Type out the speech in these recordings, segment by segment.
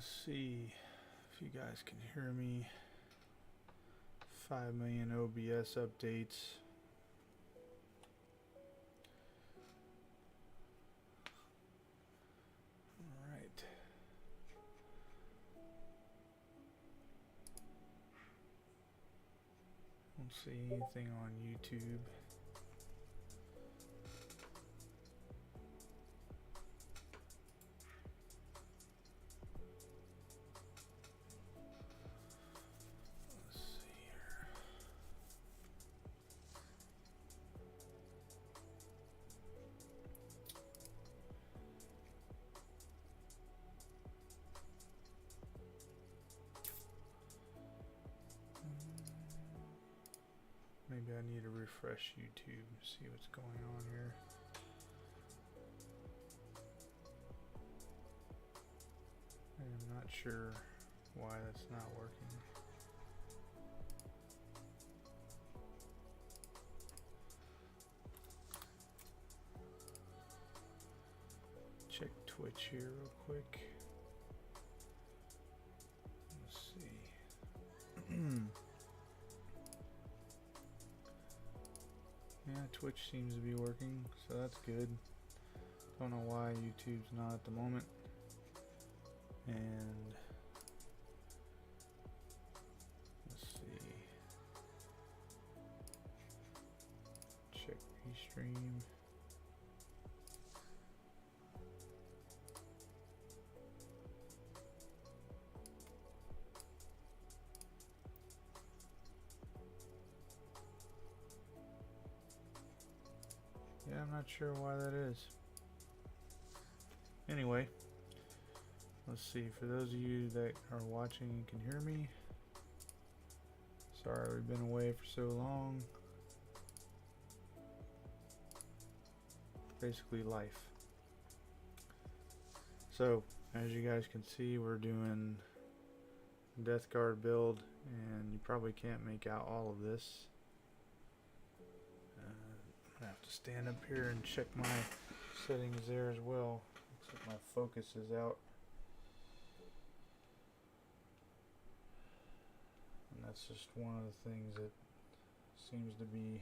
Let's see if you guys can hear me. 5 million OBS updates. All right. Don't see anything on YouTube. Maybe I need to refresh YouTube to see what's going on here. I'm not sure why that's not working. Check Twitch here real quick. Let's see. Yeah, Twitch seems to be working, so that's good. Don't know why YouTube's not at the moment. And let's see. Check Restream. Yeah, I'm not sure why that is. Anyway, let's see. For those of you that are watching and can hear me, sorry we've been away for so long. Basically life. So, as you guys can see, we're doing Death Guard build, and you probably can't make out all of this. I have to stand up here and check my settings there as well. Looks like my focus is out. And that's just one of the things that seems to be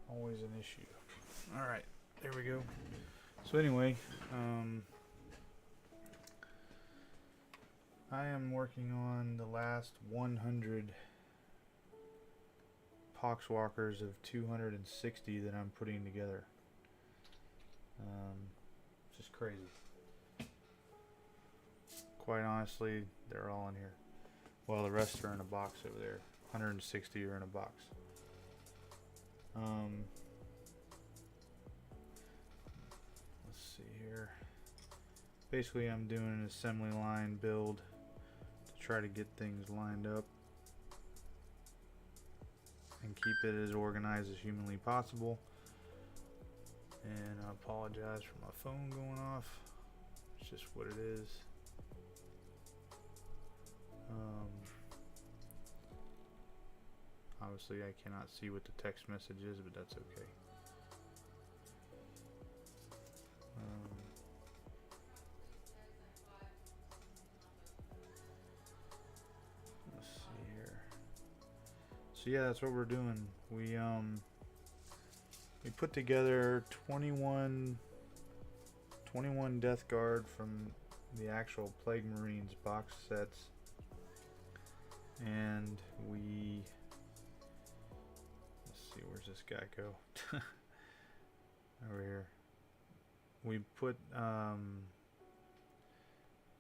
always an issue. Alright, there we go. So anyway, I am working on the last 100 poxwalkers of 260 that I'm putting together. Just crazy. Quite honestly, they're all in here. Well, the rest are in a box over there. 160 are in a box. Let's see here. Basically, I'm doing an assembly line build to try to get things lined up and keep it as organized as humanly possible. And I apologize for my phone going off. It's just what it is. Obviously I cannot see what the text message is, but that's okay. Let's see here. So yeah, that's what we're doing. We put together 21 Death Guard from the actual Plague Marines box sets, and we, let's see, where's this guy go? Over here. We put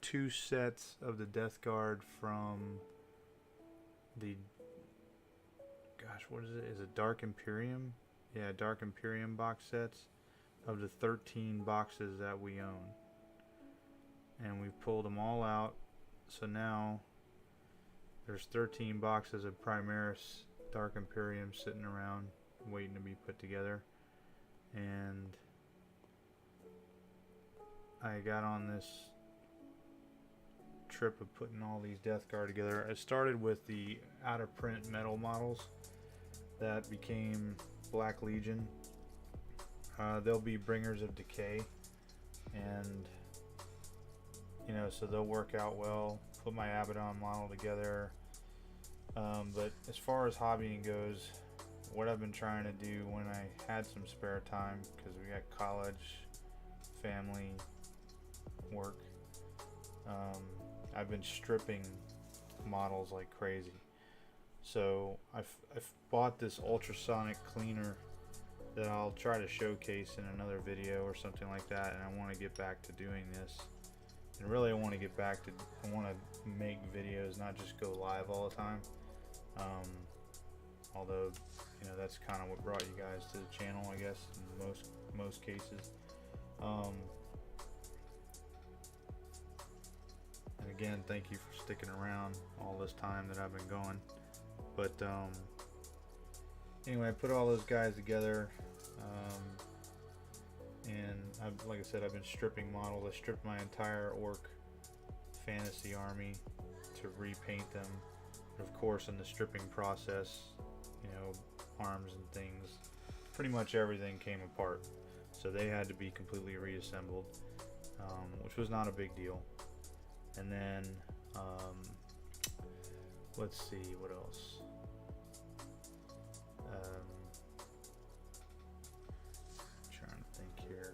2 sets of the Death Guard from the, gosh, what is it? Is it Dark Imperium? Yeah, Dark Imperium box sets of the 13 boxes that we own. And we pulled them all out. So now there's 13 boxes of Primaris Dark Imperium sitting around waiting to be put together. And I got on this trip of putting all these Death Guard together. I started with the out of print metal models that became Black Legion, they'll be bringers of decay, and you know, so they'll work out well. Put my Abaddon model together, but as far as hobbying goes, what I've been trying to do when I had some spare time, because we got college, family, work, I've been stripping models like crazy. So I've bought this ultrasonic cleaner that I'll try to showcase in another video or something like that, and I want to get back to doing this. And really I want to get back to, I want to make videos, not just go live all the time. Although, you know, that's kind of what brought you guys to the channel, I guess, in most cases. And again, thank you for sticking around all this time that I've been going. But anyway, I put all those guys together, and like I said, I've been stripping models. I stripped my entire Orc fantasy army to repaint them. And of course, in the stripping process, you know, arms and things, pretty much everything came apart. So they had to be completely reassembled, which was not a big deal. And then, let's see, what else? Trying to think here.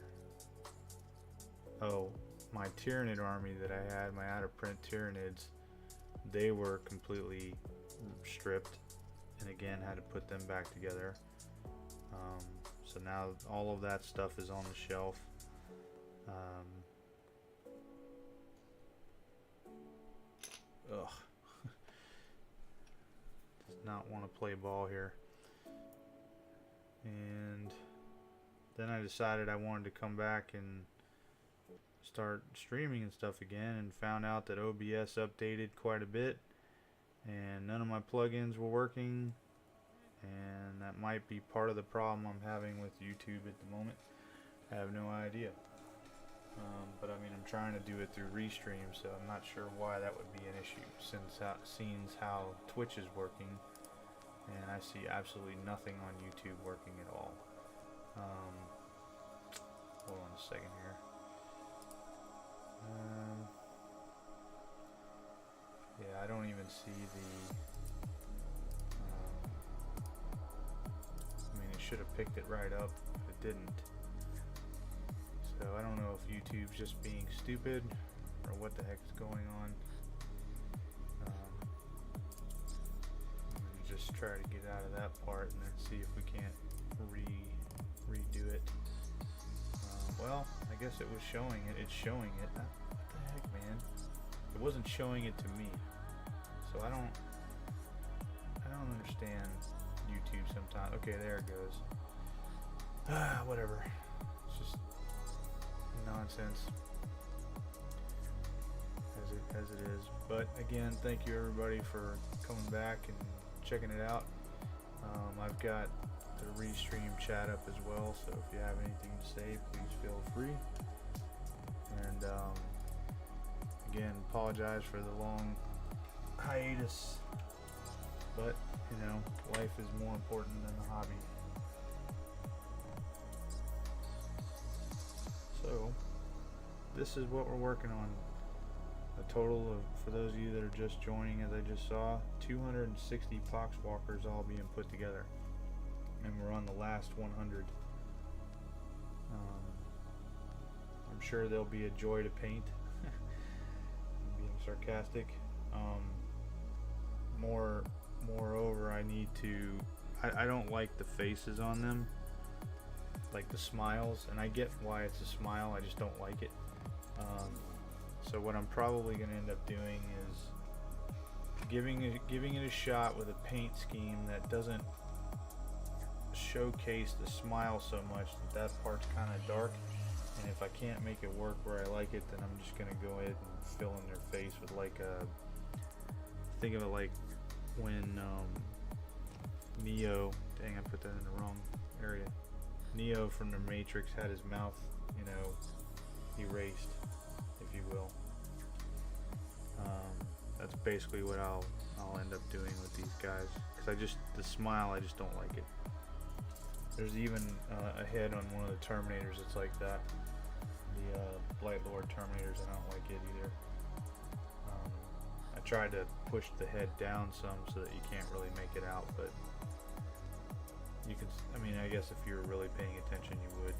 Oh, my Tyranid army that I had, my out of print Tyranids, they were completely stripped, and again had to put them back together. So now all of that stuff is on the shelf. Ugh. Does not want to play ball here. And then I decided I wanted to come back and start streaming and stuff again, and found out that OBS updated quite a bit and none of my plugins were working, and that might be part of the problem I'm having with YouTube at the moment. I have no idea. But I mean, I'm trying to do it through Restream, so I'm not sure why that would be an issue, since seeing how Twitch is working, and I see absolutely nothing on YouTube working at all. Hold on a second here. Yeah, I don't even see the I mean, it should have picked it right up, but it didn't. So I don't know if YouTube's just being stupid or what the heck is going on. I'm gonna just try to get out of that part and then see if we can't redo it. Well, I guess it was showing it. It's showing it. What the heck, man? It wasn't showing it to me. So I don't understand YouTube sometimes. Okay, there it goes. Whatever. It's just nonsense as it is. But again, thank you everybody for coming back and checking it out. I've got the Restream chat up as well, so if you have anything to say, please feel free. And again, apologize for the long hiatus, but you know, life is more important than the hobby. So this is what we're working on. A total of, for those of you that are just joining, as I just saw, 260 poxwalkers all being put together, and we're on the last 100. I'm sure they'll be a joy to paint. I'm being sarcastic. Moreover, I need to, I don't like the faces on them, like the smiles, and I get why it's a smile, I just don't like it. So what I'm probably going to end up doing is giving it a shot with a paint scheme that doesn't showcase the smile so much that part's kind of dark, and if I can't make it work where I like it, then I'm just going to go ahead and fill in their face with like a, think of it like when Neo, dang, I put that in the wrong area, Neo from the Matrix had his mouth, you know, erased, if you will. That's basically what I'll end up doing with these guys, because the smile, I just don't like it. There's even a head on one of the Terminators that's like that. The Blight Lord Terminators, I don't like it either. I tried to push the head down some so that you can't really make it out, but you can, I mean, I guess if you're really paying attention you would.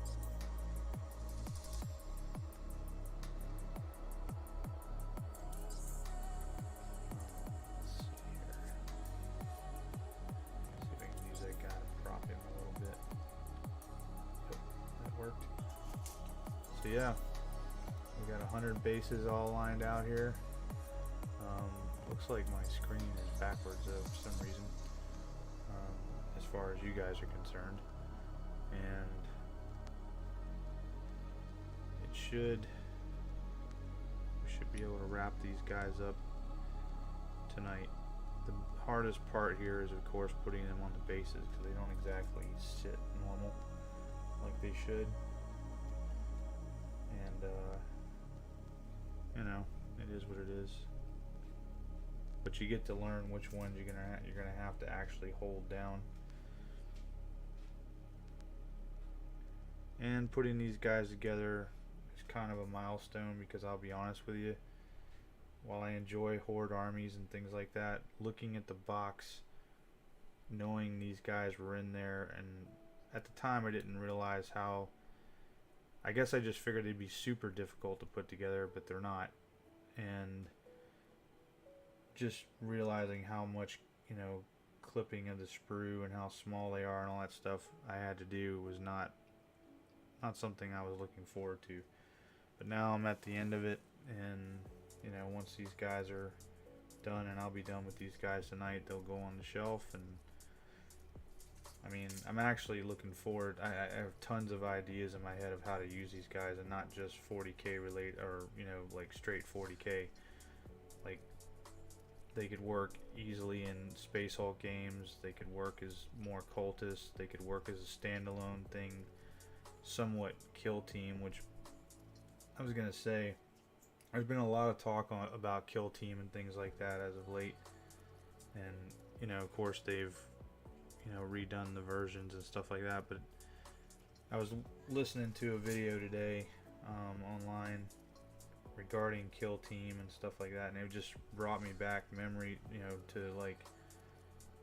So yeah, we got 100 bases all lined out here. Looks like my screen is backwards for some reason, as far as you guys are concerned, and we should be able to wrap these guys up tonight. The hardest part here is of course putting them on the bases because they don't exactly sit normal like they should. And you know, it is what it is. But you get to learn which ones you're gonna have to actually hold down. And putting these guys together is kind of a milestone because I'll be honest with you, while I enjoy horde armies and things like that, looking at the box, knowing these guys were in there, and at the time I didn't realize how, I guess I just figured they'd be super difficult to put together, but they're not. And just realizing how much, you know, clipping of the sprue and how small they are and all that stuff I had to do was not something I was looking forward to. But now I'm at the end of it, and you know, once these guys are done, and I'll be done with these guys tonight, they'll go on the shelf. And I mean, I'm actually looking forward. I have tons of ideas in my head of how to use these guys, and not just 40k relate, or you know, like straight 40k. Like, they could work easily in Space Hulk games. They could work as more cultists. They could work as a standalone thing, somewhat kill team. Which I was gonna say, there's been a lot of talk about kill team and things like that as of late, and you know, of course they've, you know, redone the versions and stuff like that. But I was listening to a video today online regarding kill team and stuff like that, and it just brought me back memory, you know, to like,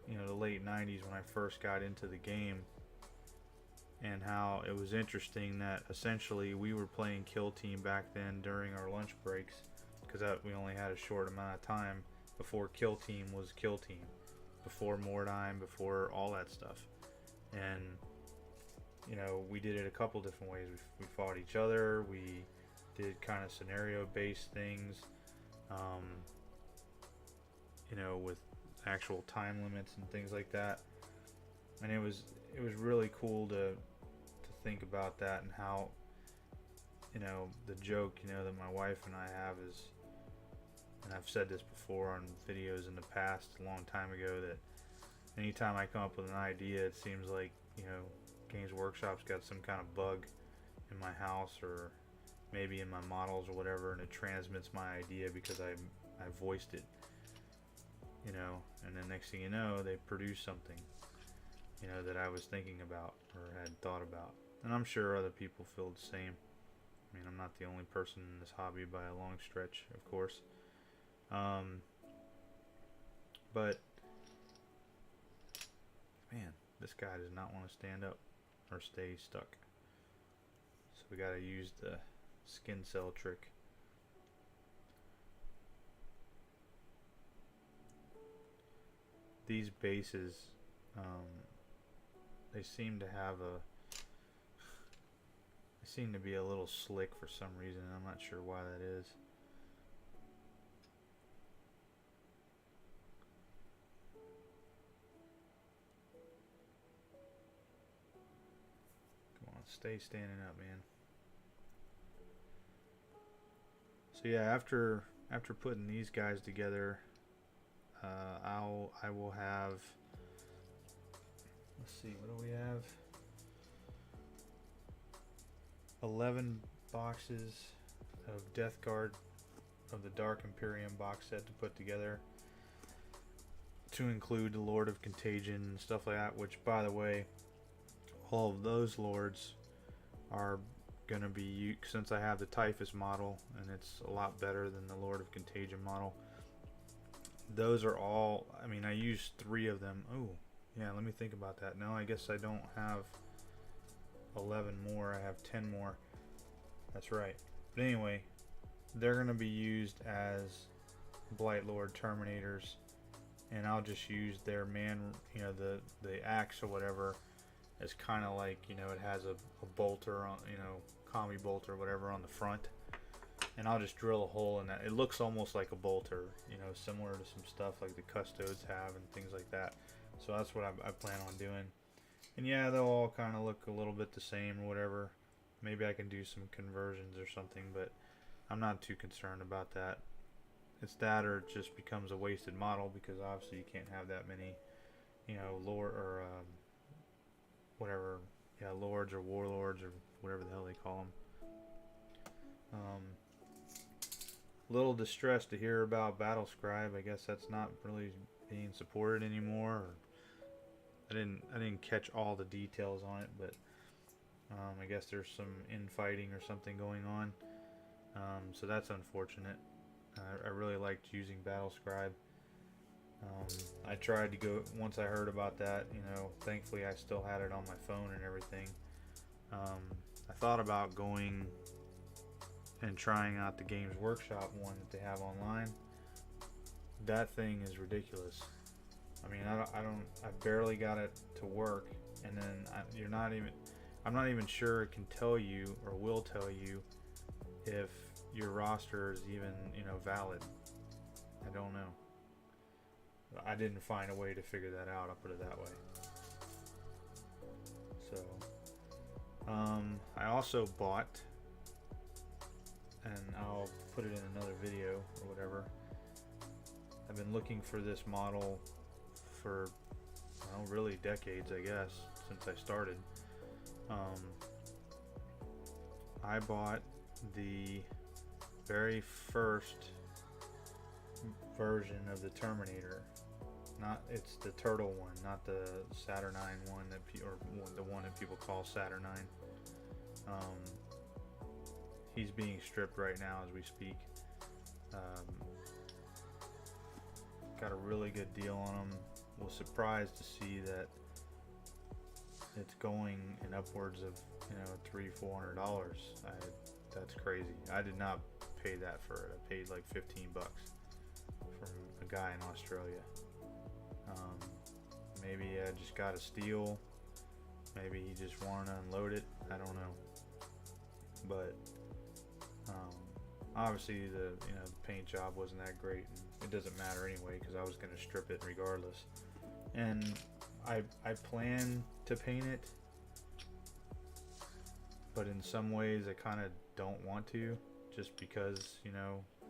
you know, the late 90s when I first got into the game, and how it was interesting that essentially we were playing kill team back then during our lunch breaks, because we only had a short amount of time before kill team was kill team, before Mordheim, before all that stuff. And you know, we did it a couple different ways. We fought each other, we did kind of scenario based things, you know, with actual time limits and things like that. And it was really cool to think about that, and how, you know, the joke, you know, that my wife and I have is, and I've said this before on videos in the past a long time ago, that anytime I come up with an idea, it seems like, you know, Games Workshop's got some kind of bug in my house, or maybe in my models or whatever, and it transmits my idea because I voiced it, you know, and then next thing you know, they produce something, you know, that I was thinking about or had thought about. And I'm sure other people feel the same. I mean, I'm not the only person in this hobby by a long stretch, of course. But man, this guy does not want to stand up or stay stuck. So we got to use the skin cell trick. These bases, they seem to be a little slick for some reason. I'm not sure why that is. Come on, stay standing up, man. So yeah, after putting these guys together, I will have, let's see, what do we have? 11 boxes of Death Guard of the Dark Imperium box set to put together, to include the Lord of Contagion and stuff like that, which, by the way, all of those lords are going to be, since I have the Typhus model and it's a lot better than the Lord of Contagion model, those are all, I mean, I used 3 of them. Oh yeah, let me think about that. No, I guess I don't have 11 more, I have 10 more. That's right. But anyway, they're going to be used as Blight Lord Terminators, and I'll just use their the axe or whatever as kind of like, it has a bolter on, commie bolt or whatever on the front, and I'll just drill a hole in that. It looks almost like a bolter, similar to some stuff like the Custodes have and things like that. So that's what I plan on doing. And yeah, they'll all kind of look a little bit the same or whatever. Maybe I can do some conversions or something, but I'm not too concerned about that. It's that, or it just becomes a wasted model, because obviously you can't have that many, lord or whatever, lords or warlords or whatever the hell they call them. Little distressed to hear about Battle Scribe. I guess that's not really being supported anymore. Or I didn't catch all the details on it, but I guess there's some infighting or something going on. So that's unfortunate. I really liked using Battle Scribe. I tried to go, once I heard about that, thankfully I still had it on my phone and everything. I thought about going and trying out the Games Workshop one that they have online. That thing is ridiculous. I mean, I barely got it to work, and then I'm not even sure it can tell you or will tell you if your roster is even, valid. I don't know. I didn't find a way to figure that out, I'll put it that way. So, I also bought, and I'll put it in another video or whatever, I've been looking for this model for, well, really decades, I guess, since I started. I bought the very first version of the Terminator. It's the turtle one, not the Saturnine one or the one that people call Saturnine. He's being stripped right now as we speak. Got a really good deal on him. Was surprised to see that it's going in upwards of $300-400. That's crazy. I did not pay that for it. I paid like $15 from a guy in Australia. Maybe I just got a steal. Maybe he just wanted to unload it. I don't know. But obviously the paint job wasn't that great, and it doesn't matter anyway because I was going to strip it regardless. And I plan to paint it, but in some ways I kind of don't want to, just because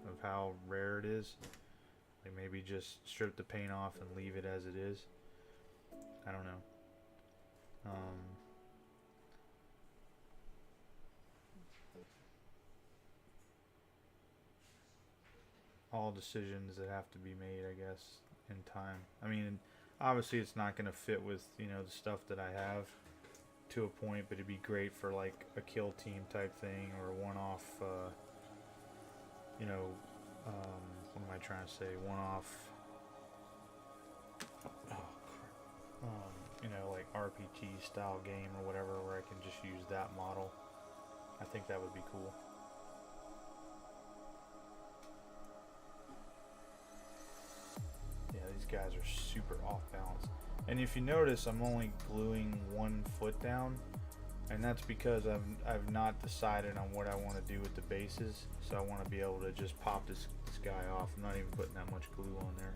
of how rare it is. Like maybe just strip the paint off and leave it as it is. I don't know. All decisions that have to be made, I guess, in time. I mean, obviously it's not going to fit with the stuff that I have to a point, but it'd be great for like a kill team type thing, or a one-off what am I trying to say, one-off like RPG style game or whatever, where I can just use that model. I think that would be cool. Yeah, these guys are super off balance. And if you notice, I'm only gluing one foot down, and that's because I've not decided on what I want to do with the bases. So I want to be able to just pop this guy off. I'm not even putting that much glue on there.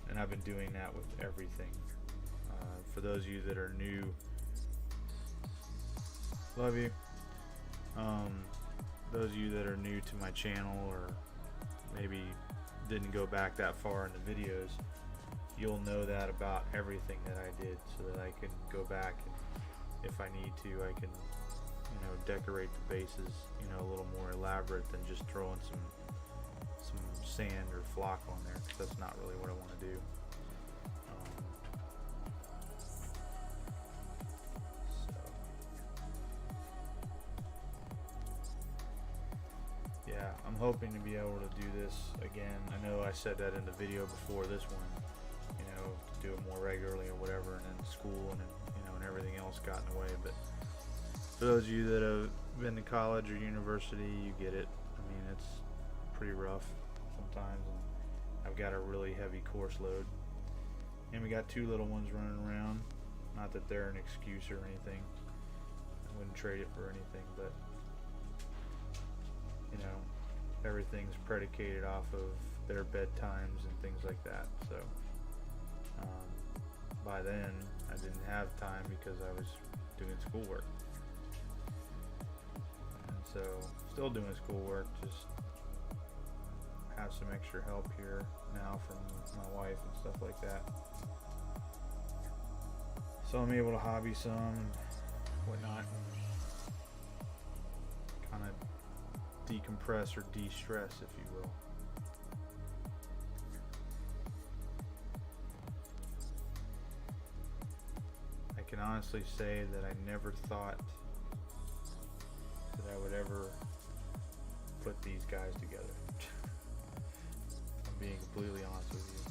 And I've been doing that with everything. For those of you that are new, love you. Those of you that are new to my channel, or maybe didn't go back that far in the videos, you'll know that about everything that I did, so that I can go back and, if I need to, I can decorate the bases a little more elaborate than just throwing some sand or flock on there, because that's not really what I want to do. I'm hoping to be able to do this again. I know I said that in the video before this one, you know, to do it more regularly or whatever, and then school and then, you know, and everything else got in the way. But for those of you that have been to college or university, you get it. I mean, it's pretty rough sometimes, and I've got a really heavy course load, and we got 2 little ones running around. Not that they're an excuse or anything. I wouldn't trade it for anything, but you know, everything's predicated off of their bedtimes and things like that. So by then I didn't have time because I was doing schoolwork, and so still doing schoolwork, just have some extra help here now from my wife and stuff like that. So I'm able to hobby some and whatnot, kind of decompress or de-stress, if you will. I can honestly say that I never thought that I would ever put these guys together. I'm being completely honest with you.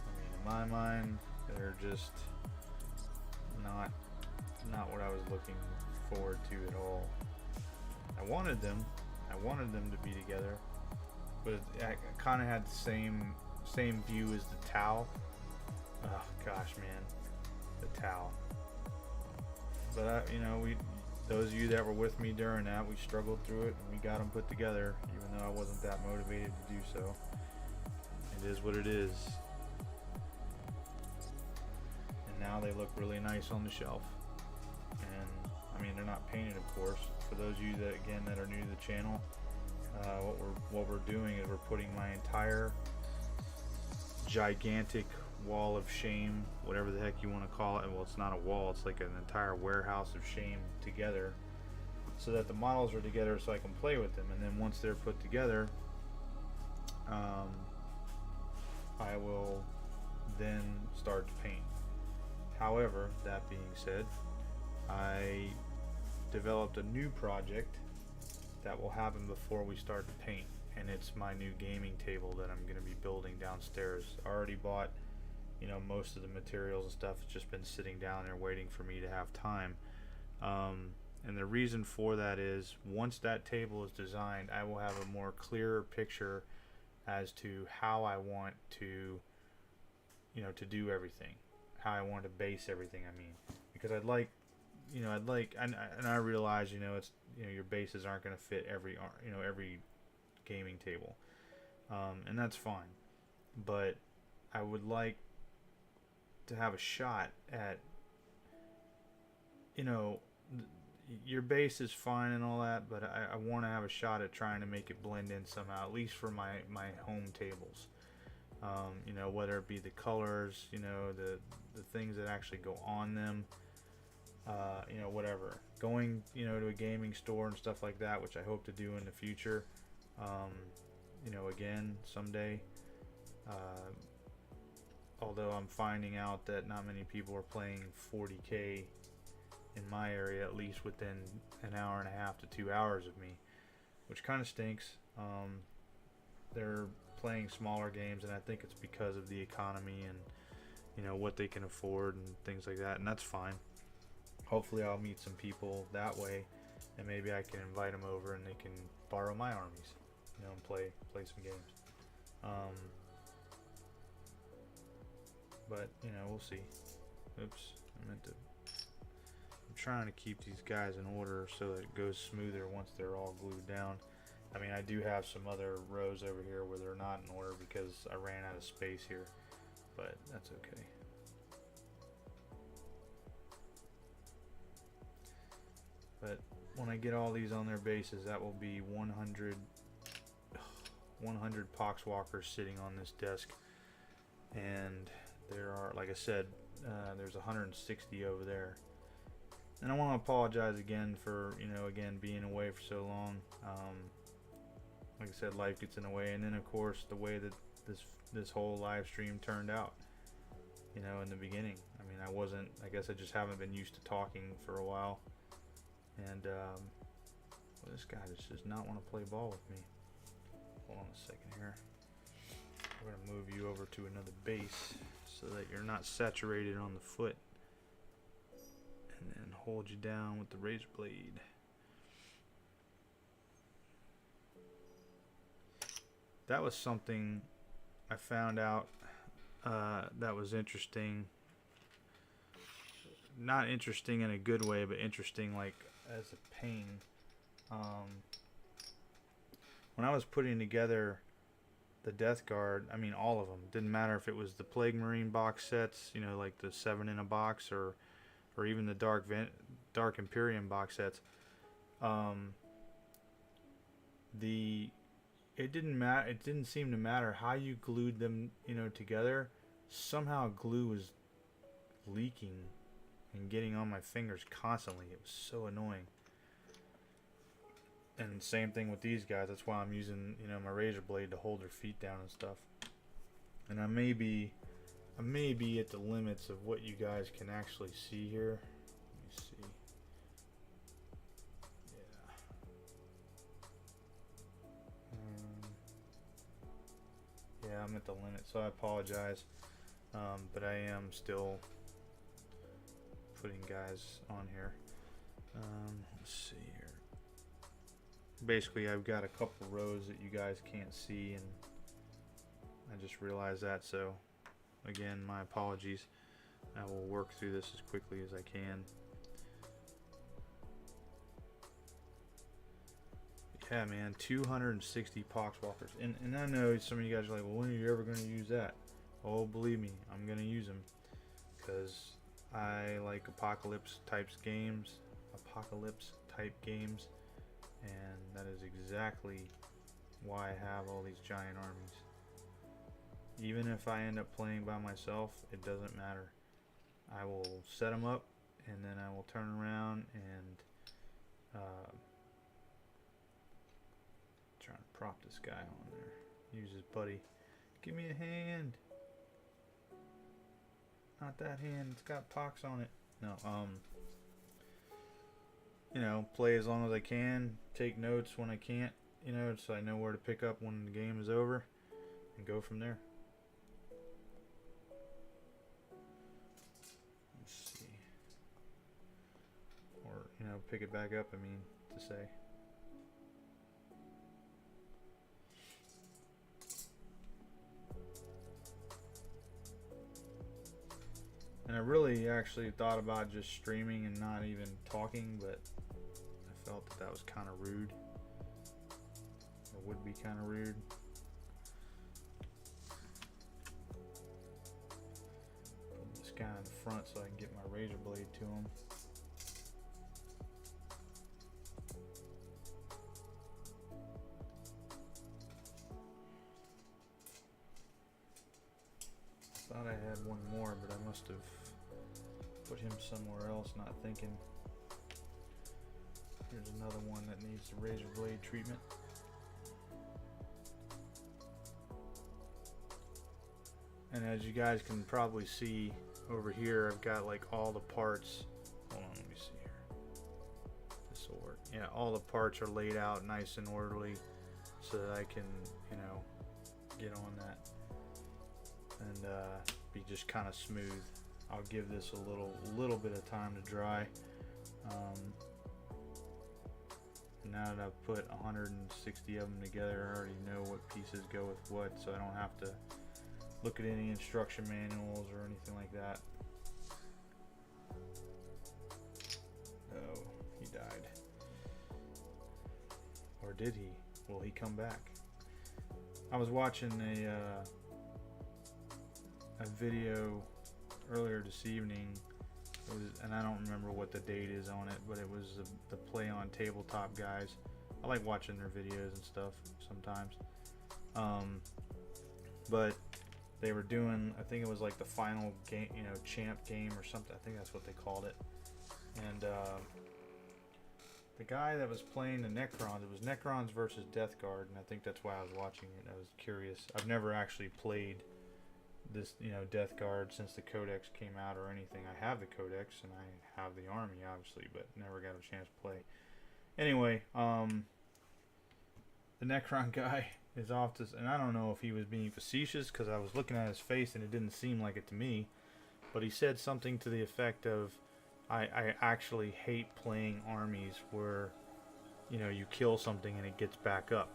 I mean, in my mind, they're just not what I was looking forward to at all. I wanted them to be together, but I kind of had the same view as the towel. Oh gosh, man, the towel. But you know, those of you that were with me during that, we struggled through it and we got them put together, even though I wasn't that motivated to do so. It is what it is. And now they look really nice on the shelf. And I mean, they're not painted, of course. For those of you that, again, that are new to the channel, what we're doing is we're putting my entire gigantic wall of shame, whatever the heck you want to call it. Well, it's not a wall, it's like an entire warehouse of shame together, so that the models are together so I can play with them. And then once they're put together, I will then start to paint. However, that being said, I developed a new project that will happen before we start to paint, and it's my new gaming table that I'm going to be building downstairs. I already bought, you know, most of the materials and stuff. It's just been sitting down there waiting for me to have time. And the reason for that is, once that table is designed, I will have a more clearer picture as to how I want to, you know, to do everything, how I want to base everything. I mean, because I'd like, and I realize, you know, it's, you know, your bases aren't going to fit every gaming table, and that's fine. But I would like to have a shot at, you know, your base is fine and all that, but I want to have a shot at trying to make it blend in somehow, at least for my home tables. You know, whether it be the colors, you know, the things that actually go on them, you know, whatever. Going, you know, to a gaming store and stuff like that, which I hope to do in the future, you know, again, someday. Although I'm finding out that not many people are playing 40K in my area, at least within an hour and a half to 2 hours of me, which kind of stinks. They're playing smaller games, and I think it's because of the economy and, you know, what they can afford and things like that, and that's fine. Hopefully I'll meet some people that way, and maybe I can invite them over and they can borrow my armies, you know, and play some games. But, you know, we'll see. Oops, I'm trying to keep these guys in order so that it goes smoother once they're all glued down. I mean, I do have some other rows over here where they're not in order because I ran out of space here, but that's okay. But when I get all these on their bases, that will be 100 poxwalkers sitting on this desk. And there are, like I said, there's 160 over there. And I want to apologize again for, you know, again, being away for so long. Like I said, life gets in the way. And then, of course, the way that this whole live stream turned out, you know, in the beginning. I mean, I guess I just haven't been used to talking for a while. And well, this guy just does not want to play ball with me. hold on a second here. We're going to move you over to another base so that you're not saturated on the foot. And then hold you down with the razor blade. That was something I found out that was interesting. Not interesting in a good way, but interesting like as a pain. When I was putting together the Death Guard, I mean all of them, didn't matter if it was the Plague Marine box sets, you know, like the 7 in a box, or even the Dark Imperium box sets. It didn't matter. It didn't seem to matter how you glued them, you know, together. Somehow glue was leaking and getting on my fingers constantly. It was so annoying. And same thing with these guys. That's why I'm using, you know, my razor blade to hold their feet down and stuff. And I may be at the limits of what you guys can actually see here. Let me see. Yeah. Yeah, I'm at the limit, so I apologize. But I am still putting guys on here. Let's see here. Basically, I've got a couple rows that you guys can't see, and I just realized that. So, again, my apologies. I will work through this as quickly as I can. Yeah, man, 260 poxwalkers, and I know some of you guys are like, well, when are you ever going to use that? Oh, believe me, I'm going to use them, because I like apocalypse type games, and that is exactly why I have all these giant armies. Even if I end up playing by myself, it doesn't matter. I will set them up, and then I will turn around and trying to prop this guy on there. Use his buddy. Give me a hand. Not that hand. It's got pox on it. No. You know, play as long as I can. Take notes when I can't. You know, so I know where to pick up when the game is over, and go from there. Let's see. Or, you know, pick it back up, I mean, to say. And I really actually thought about just streaming and not even talking, but I felt that that was kind of rude. Or would be kind of rude. Put this guy in the front so I can get my razor blade to him. Thought I had one more, but I must have put him somewhere else, not thinking. Here's another one that needs the razor blade treatment. And as you guys can probably see over here, I've got like all the parts. Hold on, let me see here. This will work. Yeah, all the parts are laid out nice and orderly so that I can, you know, get on that and be just kind of smooth. I'll give this a little bit of time to dry. Now that I've put 160 of them together, I already know what pieces go with what, so I don't have to look at any instruction manuals or anything like that. Oh, he died. Or did he? Will he come back? I was watching a video earlier this evening. It was, and I don't remember what the date is on it, but it was the Play on Tabletop guys. I like watching their videos and stuff sometimes. But they were doing, I think it was like the final game, you know, champ game or something. I think that's what they called it. And the guy that was playing the Necrons, it was Necrons versus Death Guard, and I think that's why I was watching it. I was curious. I've never actually played this, you know, Death Guard since the Codex came out or anything. I have the Codex and I have the army, obviously, but never got a chance to play. Anyway, the Necron guy is off this, and I don't know if he was being facetious because I was looking at his face and it didn't seem like it to me, but he said something to the effect of, I actually hate playing armies where, you know, you kill something and it gets back up.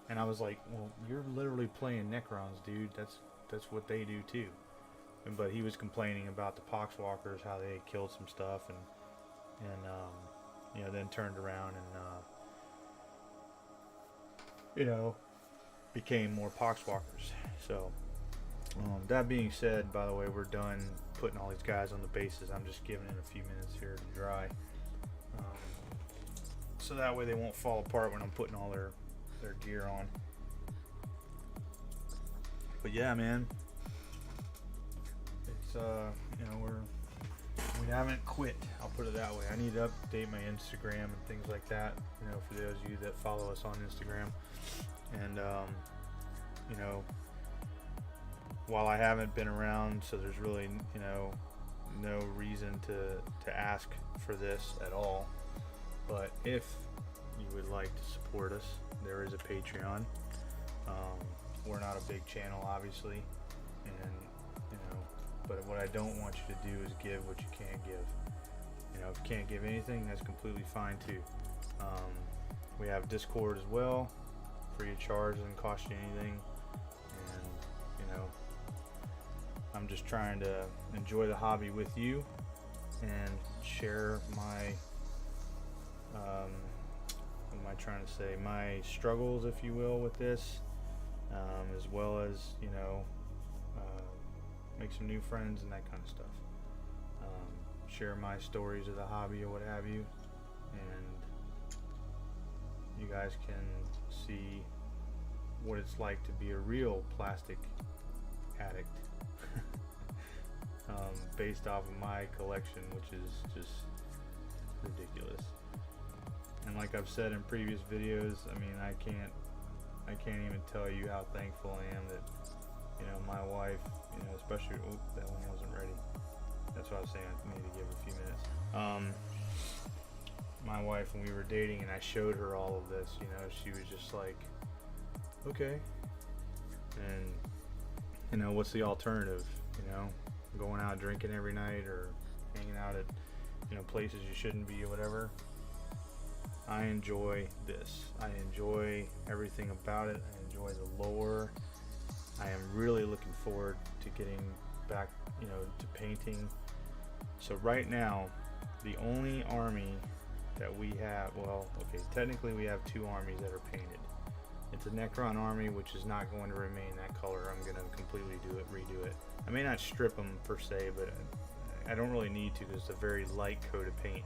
And I was like, well, you're literally playing Necrons, dude. That's what they do too. But he was complaining about the poxwalkers, how they killed some stuff, and you know, then turned around and you know, became more poxwalkers. So that being said, by the way, we're done putting all these guys on the bases. I'm just giving it a few minutes here to dry, so that way they won't fall apart when I'm putting all their gear on. But yeah, man, it's you know, we haven't quit, I'll put it that way. I need to update my Instagram and things like that, you know, for those of you that follow us on Instagram. And you know, while I haven't been around, so there's really, you know, no reason to ask for this at all. But if you would like to support us, there is a Patreon. We're not a big channel, obviously, and you know, but what I don't want you to do is give what you can't give. You know, if you can't give anything, that's completely fine too. We have Discord as well, free of charge, doesn't cost you anything. And you know, I'm just trying to enjoy the hobby with you and share my what am I trying to say, my struggles, if you will, with this, as well as, you know, make some new friends and that kind of stuff. Share my stories of the hobby or what have you, and you guys can see what it's like to be a real plastic addict. Based off of my collection, which is just ridiculous. And like I've said in previous videos, I mean, I can't even tell you how thankful I am that, you know, my wife, you know, especially, oh, that one wasn't ready. That's what I was saying, I need to give it a few minutes. My wife, when we were dating and I showed her all of this, you know, she was just like, okay. And, you know, what's the alternative? You know, going out drinking every night or hanging out at, you know, places you shouldn't be or whatever. I enjoy this. I enjoy everything about it. I enjoy the lore. I am really looking forward to getting back, you know, to painting. So right now, the only army that we have, well, okay, technically we have two armies that are painted. It's a Necron army, which is not going to remain that color. I'm going to completely redo it. I may not strip them per se, but I don't really need to because it's a very light coat of paint.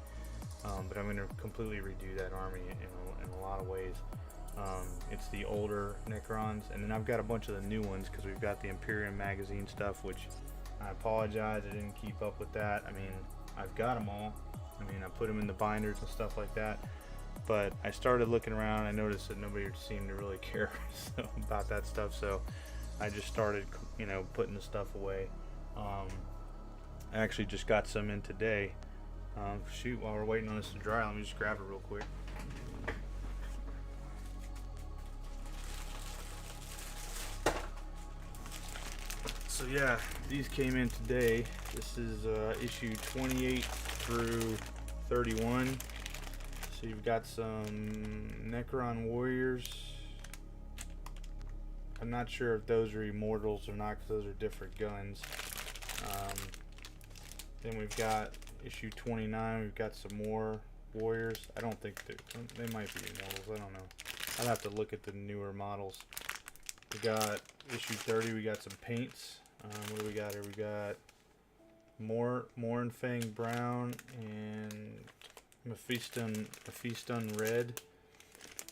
But I'm going to completely redo that army in a lot of ways. It's the older Necrons, and then I've got a bunch of the new ones because we've got the Imperium magazine stuff, which I apologize, I didn't keep up with that. I mean, I've got them all. I mean, I put them in the binders and stuff like that. But I started looking around, I noticed that nobody seemed to really care about that stuff, so I just started, you know, putting the stuff away. I actually just got some in today. Shoot, while we're waiting on this to dry, let me just grab it real quick. So yeah, these came in today. This is issue 28 through 31. So you've got some Necron warriors. I'm not sure if those are immortals or not, because those are different guns. Then we've got issue 29. We've got some more warriors. I don't think they might be immortals. I don't know. I'll have to look at the newer models. We got issue 30. We got some paints. What do we got here? We got Mournfang Brown and Mephiston Red.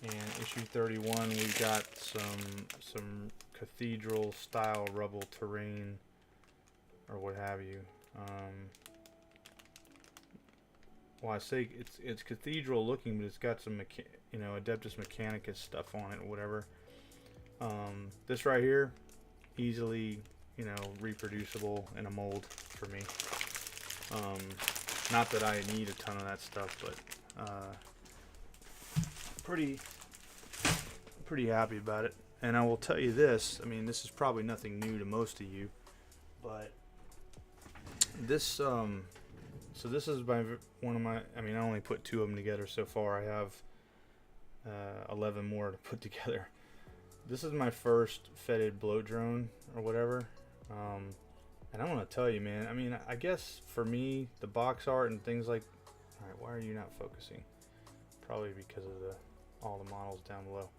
And issue 31, we got some cathedral style rubble terrain or what have you. Well, I say it's cathedral looking, but it's got some you know, Adeptus Mechanicus stuff on it or whatever. This right here, easily, you know, reproducible in a mold for me. Not that I need a ton of that stuff, but pretty pretty happy about it. And I will tell you this, I mean, this is probably nothing new to most of you, but this, so this is one of my, I mean, I only put 2 of them together so far. I have 11 more to put together. This is my first fetid blow drone or whatever. And I'm gonna tell you, man, I mean, I guess for me, the box art and things like, all right, why are you not focusing? Probably because of all the models down below.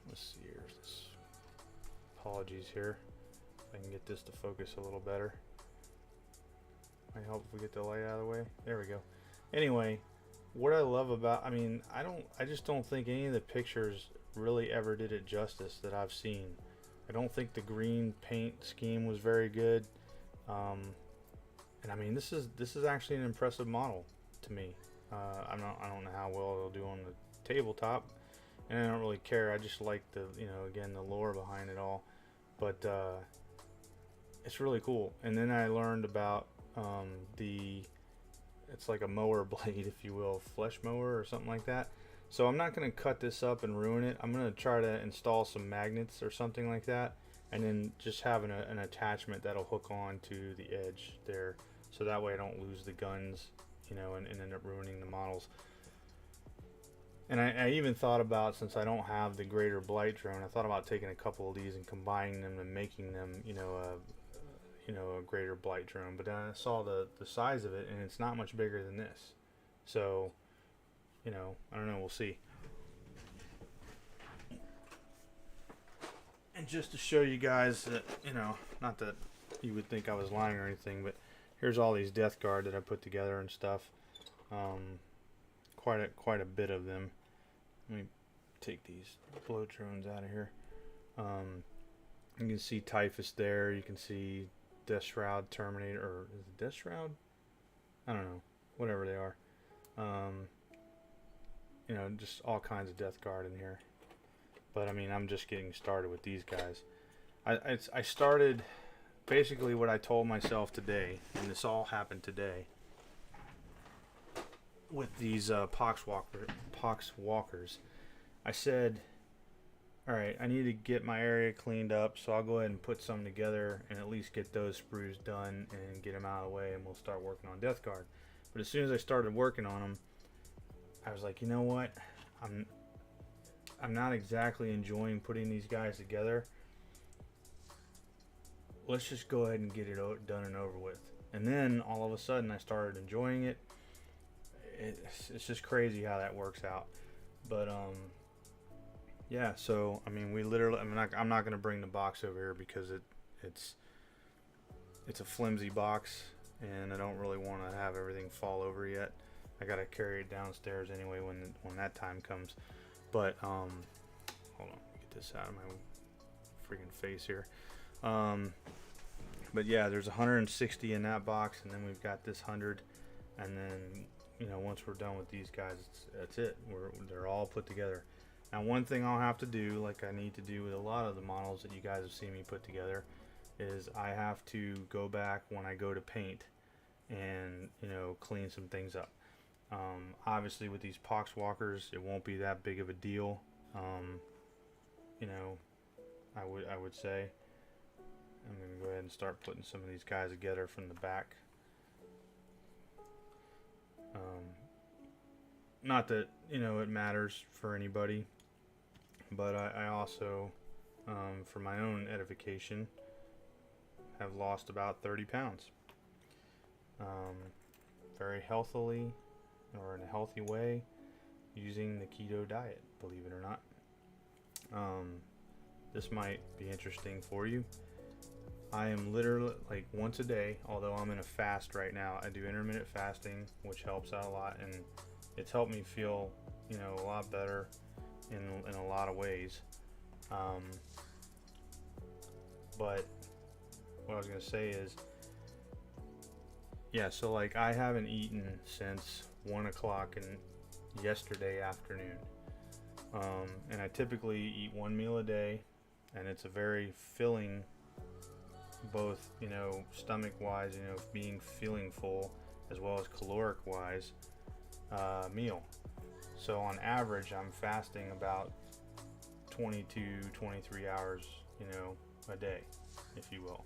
Let's see here. Apologies here. If I can get this to focus a little better. Might help if we get the light out of the way. There we go. Anyway, what I love about, I mean, I just don't think any of the pictures really ever did it justice that I've seen. I don't think the green paint scheme was very good. And I mean, this is actually an impressive model to me. I don't know how well it'll do on the tabletop, and I don't really care. I just like the, you know, again, the lore behind it all. But it's really cool. And then I learned about it's like a mower blade, if you will, flesh mower or something like that. So I'm not going to cut this up and ruin it. I'm going to try to install some magnets or something like that, and then just have an attachment that'll hook on to the edge there, so that way I don't lose the guns, you know, and end up ruining the models. And I even thought about, since I don't have the greater blight drone, I thought about taking a couple of these and combining them and making them, you know, a greater blight drone. But then I saw the size of it, and it's not much bigger than this. So, you know, I don't know, we'll see. And just to show you guys that, you know, not that you would think I was lying or anything, but here's all these Death Guard that I put together and stuff. Quite a bit of them. Let me take these blow drones out of here. You can see Typhus there. You can see Death Shroud, Terminator, or is it Death Shroud? I don't know. Whatever they are. You know, just all kinds of Death Guard in here. But I mean, I'm just getting started with these guys. I started basically what I told myself today, and this all happened today, with these poxwalkers. I said, all right, I need to get my area cleaned up, so I'll go ahead and put some together and at least get those sprues done and get them out of the way, and we'll start working on Death Guard. But as soon as I started working on them, I was like, you know what, I'm not exactly enjoying putting these guys together. Let's just go ahead and get it done and over with. And then all of a sudden I started enjoying it. It's just crazy how that works out. But yeah, so I mean, we literally, I'm not going to bring the box over here because it's a flimsy box, and I don't really want to have everything fall over yet. I got to carry it downstairs anyway when that time comes. But hold on, get this out of my freaking face here. But yeah, there's 160 in that box, and then we've got this 100, and then, you know, once we're done with these guys, that's it. They're all put together. Now, one thing I'll have to do, like I need to do with a lot of the models that you guys have seen me put together, is I have to go back when I go to paint and, you know, clean some things up. Obviously with these poxwalkers, it won't be that big of a deal. You know, I would say. I'm going to go ahead and start putting some of these guys together from the back. Not that, you know, it matters for anybody, but I also, for my own edification, have lost about 30 pounds. Very healthily, or in a healthy way, using the keto diet, believe it or not. This might be interesting for you. I am literally, like, once a day, although I'm in a fast right now, I do intermittent fasting, which helps out a lot, and it's helped me feel, you know, a lot better in a lot of ways. But what I was going to say is, yeah, so like I haven't eaten since 1 o'clock yesterday afternoon. And I typically eat 1 meal a day, and it's a very filling, both, you know, stomach wise, you know, feeling full, as well as caloric wise, meal. So on average, I'm fasting about 22, 23 hours, you know, a day, if you will.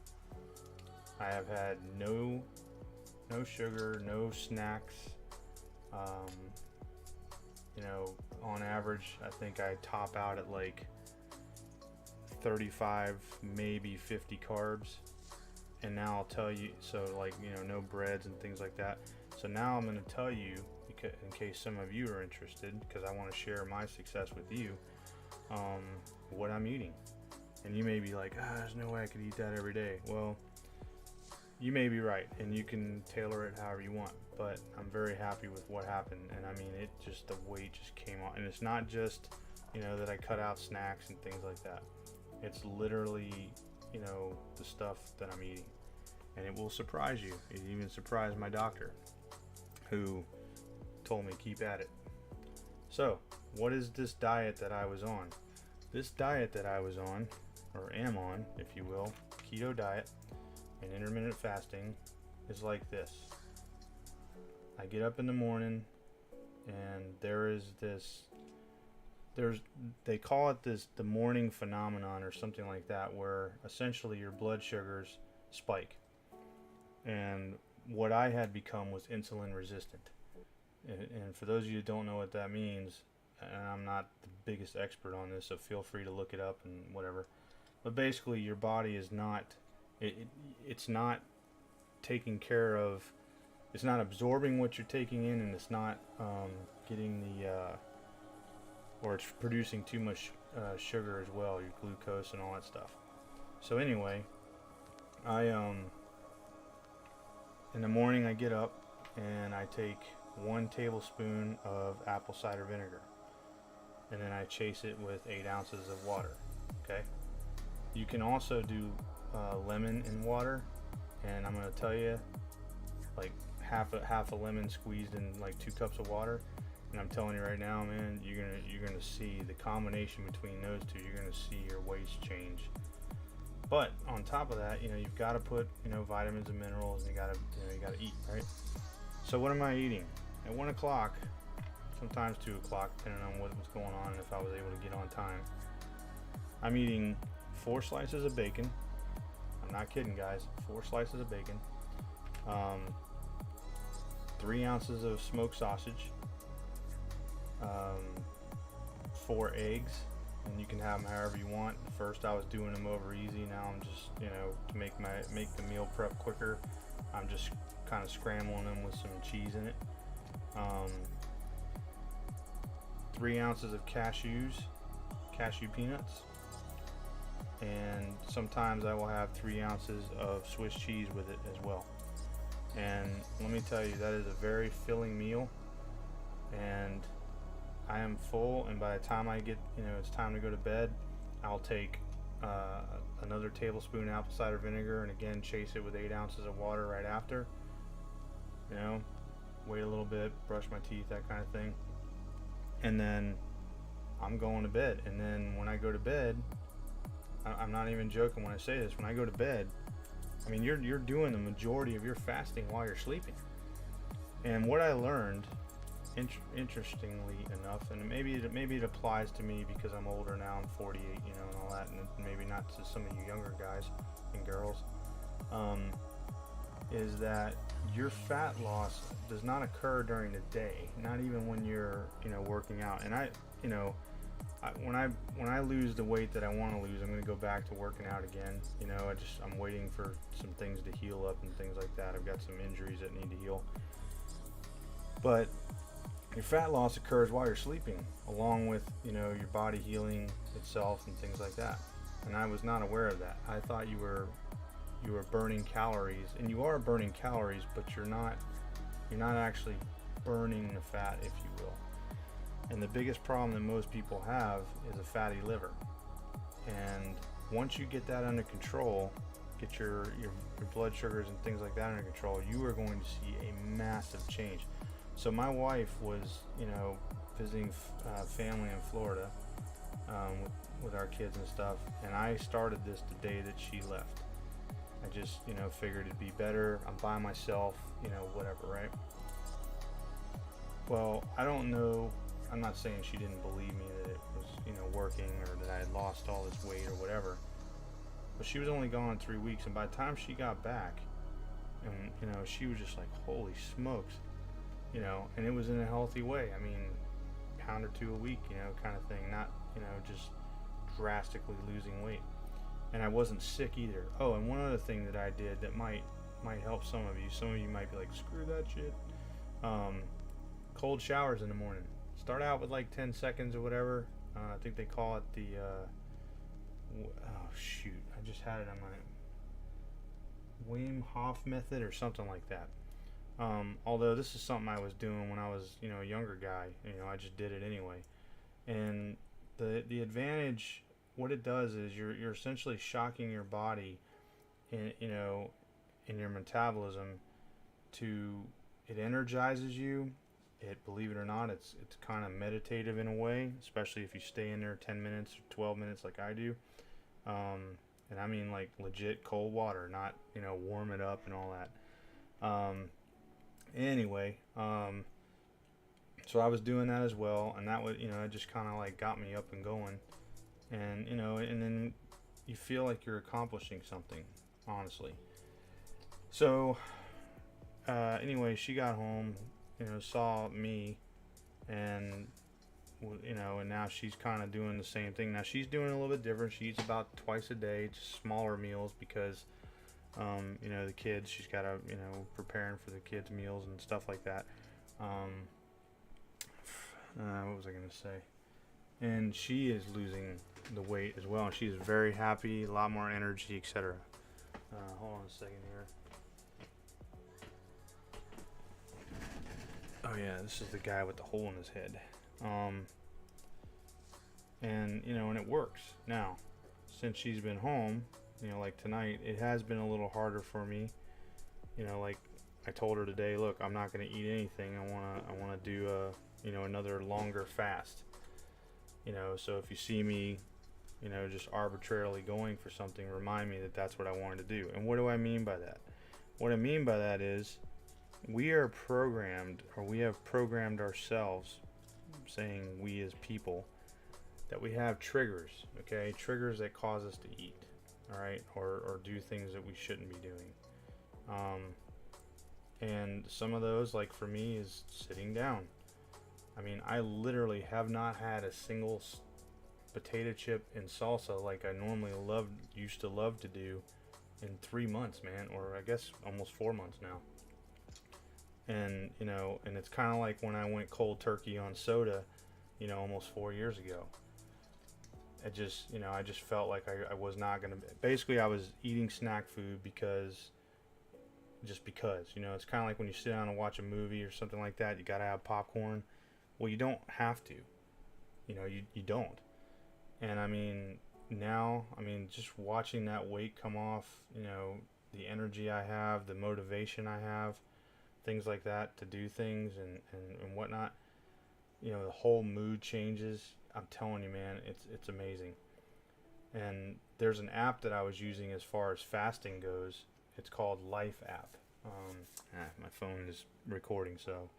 I have had no sugar, no snacks. You know, on average, I think I top out at like 35, maybe 50 carbs. And now I'll tell you, so like, you know, no breads and things like that. So now I'm going to tell you, because in case some of you are interested, because I want to share my success with you, what I'm eating. And you may be like, there's no way I could eat that every day. Well, you may be right, and you can tailor it however you want, but I'm very happy with what happened. And I mean, it just, the weight just came on. And it's not just, you know, that I cut out snacks and things like that. It's literally, you know, the stuff that I'm eating. And it will surprise you. It even surprised my doctor, who told me keep at it. So what is this diet that I was on? This diet that I was on, or am on, if you will, keto diet and intermittent fasting, is like this. I get up in the morning and there is this, they call it the morning phenomenon or something like that, where essentially your blood sugars spike. And what I had become was insulin resistant. And for those of you who don't know what that means, and I'm not the biggest expert on this, so feel free to look it up and whatever. But basically, your body is not, it's not taking care of, it's not absorbing what you're taking in, and it's not getting the, or it's producing too much sugar as well, your glucose and all that stuff. So anyway, in the morning I get up and I take 1 tablespoon of apple cider vinegar, and then I chase it with 8 ounces of water. Okay, you can also do lemon in water, and I'm going to tell you, like half a lemon squeezed in like 2 cups of water, and I'm telling you right now, man, you're gonna see the combination between those two. You're gonna see your waist change. But on top of that, you know, you've got to put, you know, vitamins and minerals, and you gotta eat, right? So what am I eating? At 1 o'clock, sometimes 2 o'clock, depending on what was going on and if I was able to get on time, I'm eating 4 slices of bacon. I'm not kidding, guys. 4 slices of bacon, 3 ounces of smoked sausage, 4 eggs, and you can have them however you want. First I was doing them over easy. Now I'm just, you know, to make the meal prep quicker, I'm just kind of scrambling them with some cheese in it. 3 ounces of cashew peanuts, and sometimes I will have 3 ounces of Swiss cheese with it as well. And let me tell you, that is a very filling meal, and I am full. And by the time I get, you know, it's time to go to bed, I'll take another tablespoon apple cider vinegar, and again chase it with 8 ounces of water right after. You know, wait a little bit, brush my teeth, that kind of thing, and then I'm going to bed. And then when I go to bed, I'm not even joking when I say this, when I go to bed, I mean, you're doing the majority of your fasting while you're sleeping. And what I learned, interestingly enough, and maybe it applies to me because I'm older now, I'm 48, you know, and all that, and maybe not to some of you younger guys and girls, is that your fat loss does not occur during the day, not even when you're, you know, working out. And when I lose the weight that I want to lose, I'm going to go back to working out again. You know, I'm waiting for some things to heal up and things like that. I've got some injuries that need to heal. But your fat loss occurs while you're sleeping, along with, you know, your body healing itself and things like that. And I was not aware of that. I thought you were burning calories, and you are burning calories, but you're not actually burning the fat, if you will. And the biggest problem that most people have is a fatty liver. And once you get that under control, get your blood sugars and things like that under control, you are going to see a massive change. So my wife was, you know, visiting family in Florida with our kids and stuff, and I started this the day that she left. I just, you know, figured it'd be better. I'm by myself, you know, whatever, right? Well, I don't know. I'm not saying she didn't believe me that it was working, or that I had lost all this weight or whatever. But she was only gone 3 weeks, and by the time she got back, and she was just like, holy smokes, and it was in a healthy way. I mean, pound or two a week, kind of thing, not, just drastically losing weight. And I wasn't sick either. Oh, and one other thing that I did that might help some of you. Some of you might be like, screw that shit. Cold showers in the morning. Start out with like 10 seconds or whatever. I think they call it the oh shoot, I just had it on my Wim Hof method or something like that. Although this is something I was doing when I was a younger guy. I just did it anyway. And the advantage, what it does is you're essentially shocking your body in your metabolism it energizes you. Believe it or not, it's kind of meditative in a way, especially if you stay in there 10 minutes or 12 minutes like I do. And I mean like legit cold water, not warm it up and all that. Anyway, so I was doing that as well, and that was it just kind of like got me up and going, and and then you feel like you're accomplishing something, honestly. So anyway, she got home, saw me, and and now she's kind of doing the same thing. Now she's doing a little bit different. She eats about twice a day, just smaller meals, because the kids, she's got to preparing for the kids' meals and stuff like that. What was I gonna say? And she is losing the weight as well, and she's very happy, a lot more energy, etc. Hold on a second here. Oh yeah, this is the guy with the hole in his head. And it works. Now, since she's been home, like tonight, it has been a little harder for me. Like I told her today, look, I'm not going to eat anything. I want to do another longer fast. So if you see me, just arbitrarily going for something, remind me that that's what I wanted to do. And what do I mean by that? What I mean by that is we are programmed, or we have programmed ourselves, saying we as people, that we have triggers, okay? Triggers that cause us to eat, all right? Or do things that we shouldn't be doing. And some of those, like for me, is sitting down. I mean, I literally have not had a single potato chip in salsa like I normally used to love to do in 3 months, man, or I guess almost 4 months now. And and it's kind of like when I went cold turkey on soda, almost 4 years ago. I just felt like I was not gonna. Basically, I was eating snack food because. It's kind of like when you sit down and watch a movie or something like that. You gotta have popcorn. Well, you don't have to. You don't. And I mean, now, just watching that weight come off. The energy I have, the motivation I have. Things like that to do things and whatnot. The whole mood changes. I'm telling you, man, it's amazing. And there's an app that I was using as far as fasting goes. It's called Life app. My phone is recording, so.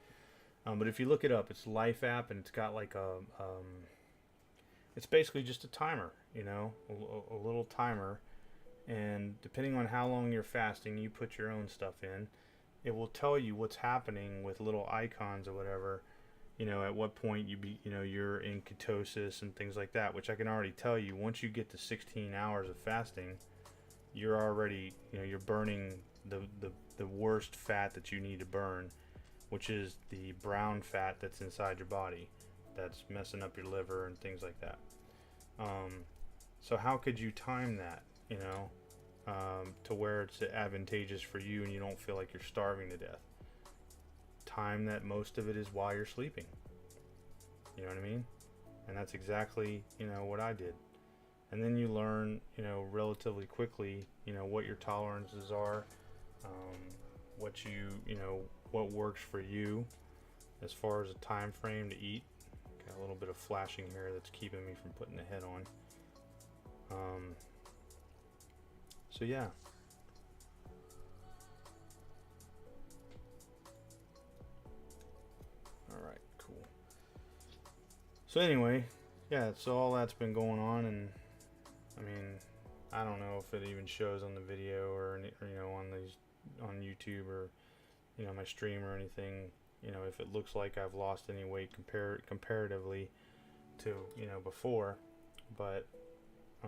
But if you look it up, it's Life app, and it's got like it's basically just a timer, a little timer. And depending on how long you're fasting, you put your own stuff in. It will tell you what's happening with little icons or whatever, at what point you're in ketosis and things like that, which I can already tell you, once you get to 16 hours of fasting, you're already, you're burning the worst fat that you need to burn, which is the brown fat that's inside your body, that's messing up your liver and things like that. So how could you time that, to where it's advantageous for you and you don't feel like you're starving to death? Time that most of it is while you're sleeping. You know what I mean? And that's exactly, what I did. And then you learn, relatively quickly, what your tolerances are, what works for you as far as a time frame to eat. Got a little bit of flashing here that's keeping me from putting the head on. So yeah. All right, cool. So anyway, yeah, so all that's been going on, and I mean, I don't know if it even shows on the video or you know, on YouTube or, you know, my stream or anything. You know, if it looks like I've lost any weight comparatively to, you know, before, but I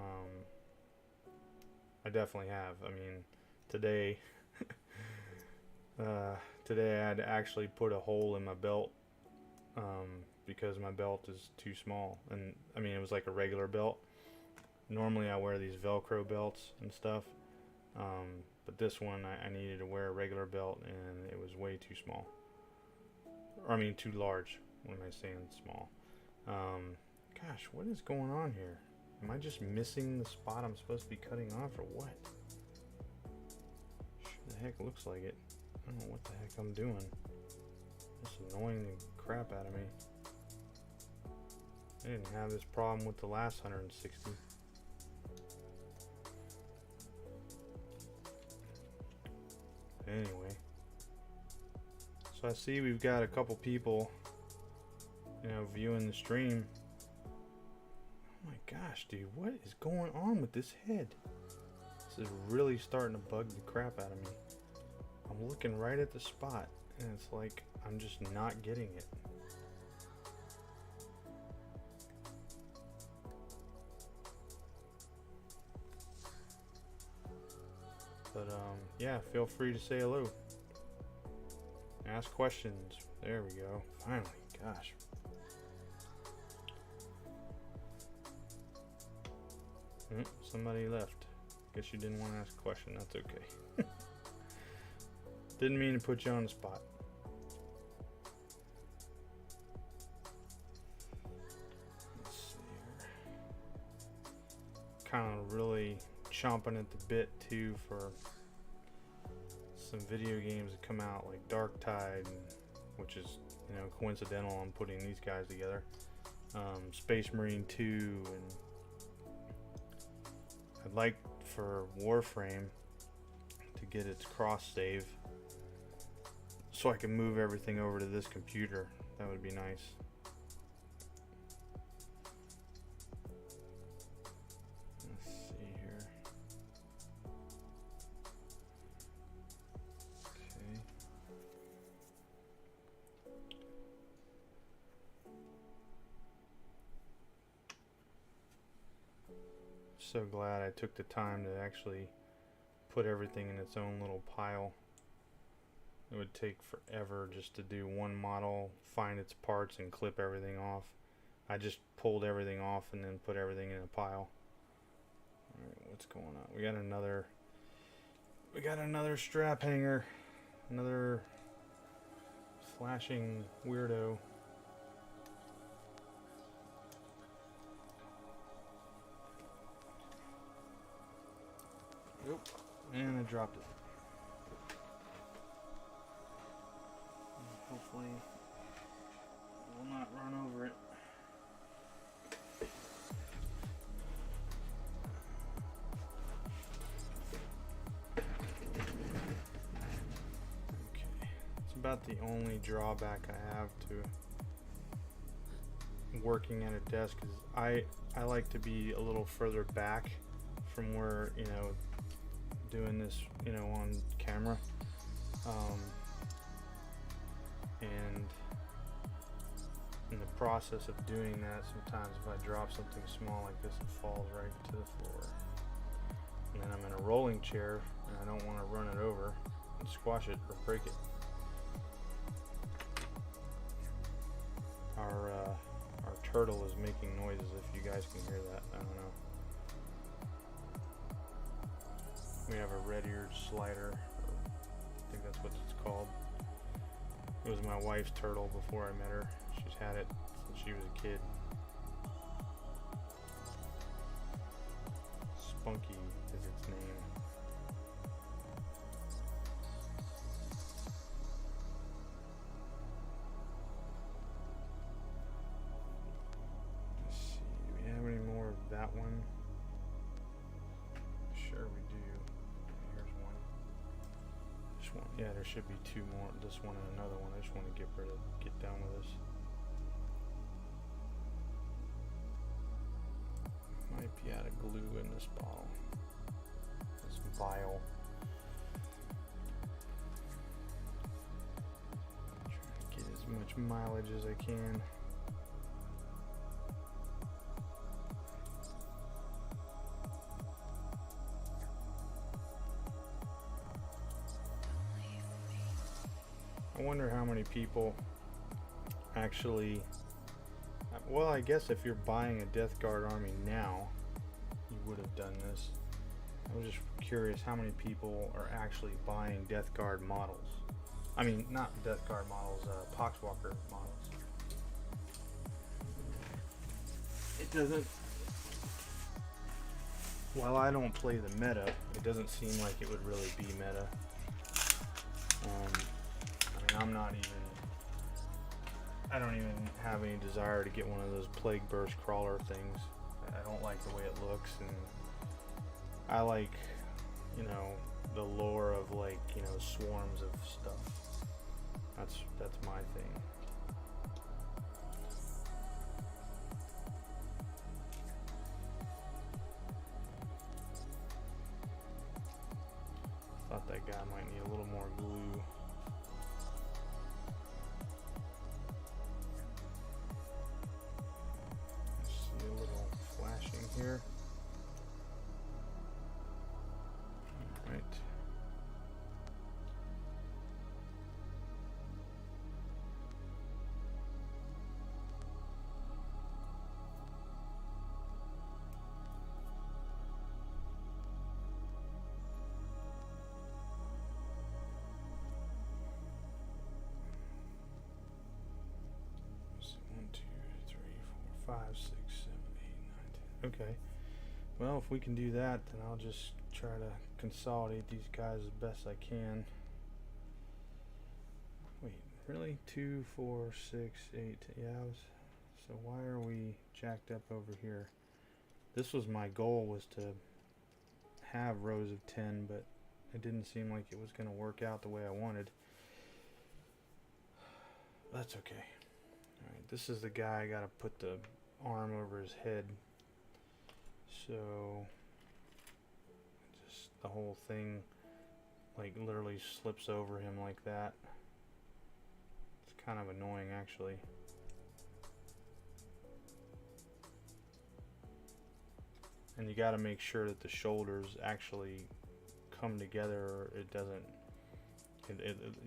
definitely have. I mean, today today I had to actually put a hole in my belt because my belt is too small, and I mean, it was like a regular belt. Normally I wear these Velcro belts and stuff, but this one I needed to wear a regular belt, and it was way too small. Or, I mean, too large. What am I saying? Small. Gosh, what is going on here? Am I just missing the spot I'm supposed to be cutting off, or what? Sure the heck looks like it. I don't know what the heck I'm doing. It's annoying the crap out of me. I didn't have this problem with the last 160. Anyway, so I see we've got a couple people, you know, viewing the stream. Oh my gosh, dude, what is going on with this head? This is really starting to bug the crap out of me. I'm looking right at the spot, and it's like I'm just not getting it. But yeah, feel free to say hello. Ask questions. There we go. Finally, gosh. Somebody left. Guess you didn't want to ask a question. That's okay. Didn't mean to put you on the spot. Let's see here. Kind of really chomping at the bit too for some video games that come out, like Dark Tide, which is, you know, coincidental. I'm putting these guys together. Space Marine 2, and I'd like for Warframe to get its cross save so I can move everything over to this computer. That would be nice. Let's see here. Okay. So glad I took the time to actually put everything in its own little pile. It would take forever just to do one model, find its parts, and clip everything off. I just pulled everything off and then put everything in a pile. Alright, what's going on? We got another strap hanger. Another flashing weirdo. Nope. And I dropped it. Hopefully it will not run over it. Okay. It's about the only drawback I have to working at a desk, is I like to be a little further back from where, you know, doing this, you know, on camera, and in the process of doing that, sometimes if I drop something small like this, it falls right to the floor, and then I'm in a rolling chair and I don't want to run it over and squash it or break it. Our turtle is making noises, if you guys can hear that. I don't know. We have a red-eared slider, I think that's what it's called. It was my wife's turtle before I met her. She's had it since she was a kid. Spunky is its name. Let's see, do we have any more of that one? Sure we do. Here's one. This one, yeah, there should be two more. This one and another one. I just want to get done with this. be out of glue in this bottle. This vial. Try to get as much mileage as I can. I wonder how many people actually, well, I guess if you're buying a Death Guard army now, you would have done this. I was just curious how many people are actually buying Death Guard models. I mean, not Death Guard models, Poxwalker models. It doesn't, while I don't play the meta, it doesn't seem like it would really be meta. I'm not even, I don't even have any desire to get one of those Plague Burst crawler things. I don't like the way it looks, and I like, you know, the lore of, like, you know, swarms of stuff. That's my thing. Thought that guy might need a little more glue. Here. All right. So 1, 2, 3, 4, 5, 6, 7, 8, 9, 10. Okay. Well, if we can do that, then I'll just try to consolidate these guys as best I can. Wait, really? 2, 4, 6, 8, yeah, so why are we jacked up over here? This was my goal, was to have rows of 10, but it didn't seem like it was going to work out the way I wanted. That's okay. Alright, this is the guy I got to put the arm over his head. So just the whole thing like literally slips over him like that. It's kind of annoying, actually. And you got to make sure that the shoulders actually come together, or it doesn't,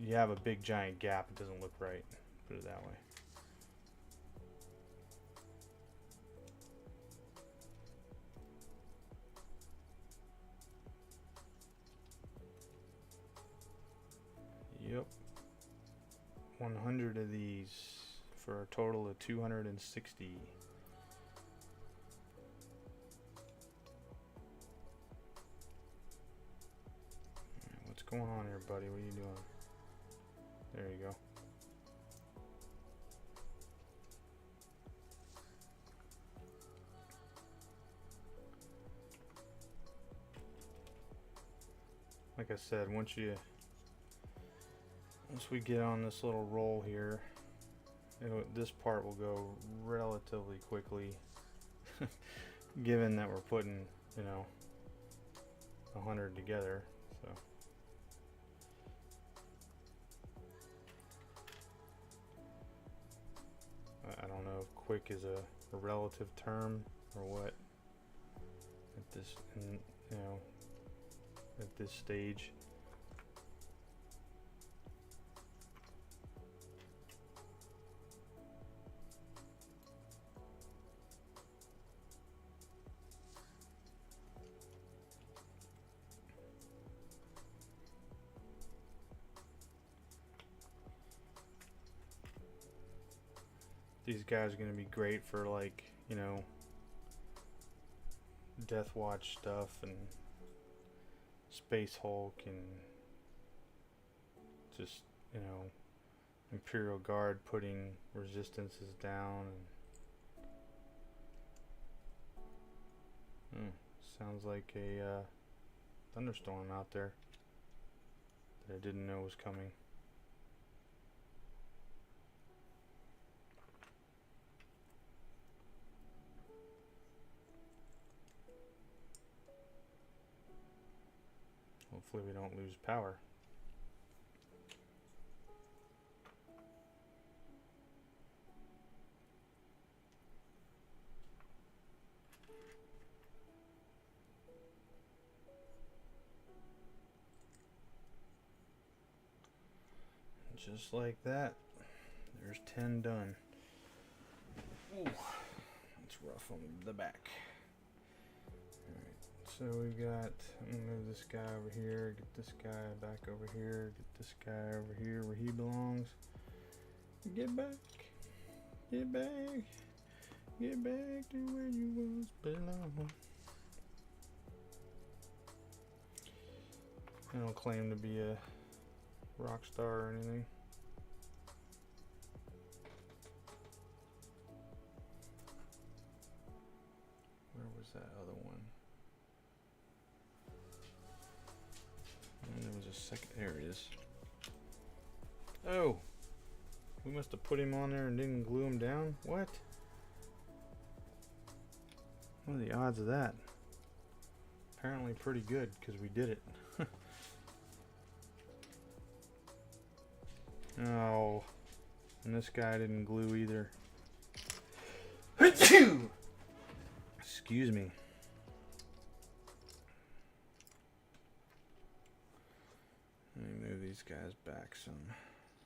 you have a big giant gap, it doesn't look right, put it that way. Yep, 100 of these for a total of 260. Right, what's going on here, buddy? What are you doing? There you go. Like I said, once we get on this little roll here, this part will go relatively quickly, given that we're putting, you know, 100 together. So I don't know if quick is a relative term or what at this, you know, at this stage. These guys are going to be great for, like, you know, Death Watch stuff and Space Hulk and just, you know, Imperial Guard putting resistances down. And sounds like a thunderstorm out there that I didn't know was coming. Hopefully we don't lose power. Just like that, there's 10 done. Ooh, it's rough on the back. Alright, so we got, I'm gonna move this guy over here, get this guy back over here, get this guy over here where he belongs. Get back, get back, get back to where you once belong. I don't claim to be a rock star or anything. Where was that other one? And there was a second. There it is. Oh, we must have put him on there and didn't glue him down. What? What are the odds of that? Apparently pretty good because we did it. Oh, and this guy didn't glue either. Excuse me. Let me move these guys back some.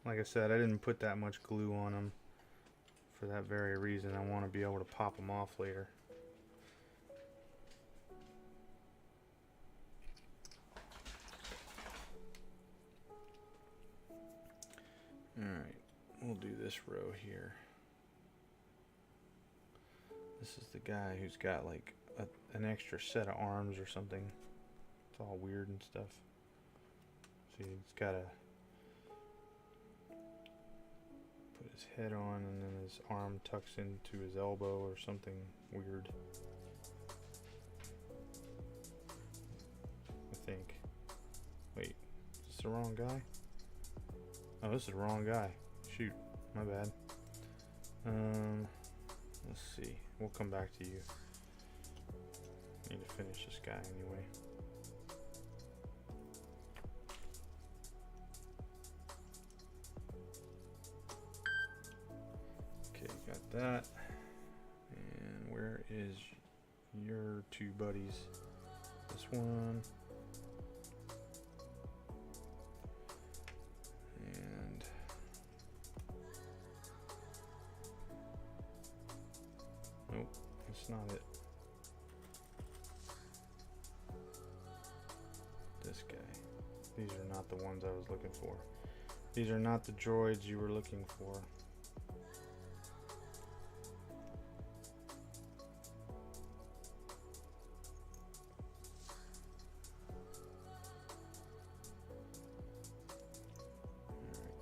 Like I said, I didn't put that much glue on them for that very reason. I want to be able to pop them off later. Alright, we'll do this row here. This is the guy who's got like an extra set of arms or something. It's all weird and stuff. See, he's got to put his head on and then his arm tucks into his elbow or something weird. I think. Wait, is this the wrong guy? Oh, this is the wrong guy. Shoot, my bad. Let's see. We'll come back to you. Need to finish this guy anyway. Okay, got that. And where is your two buddies? This one. Nope, that's not it. This guy. These are not the ones I was looking for. These are not the droids you were looking for. Alright,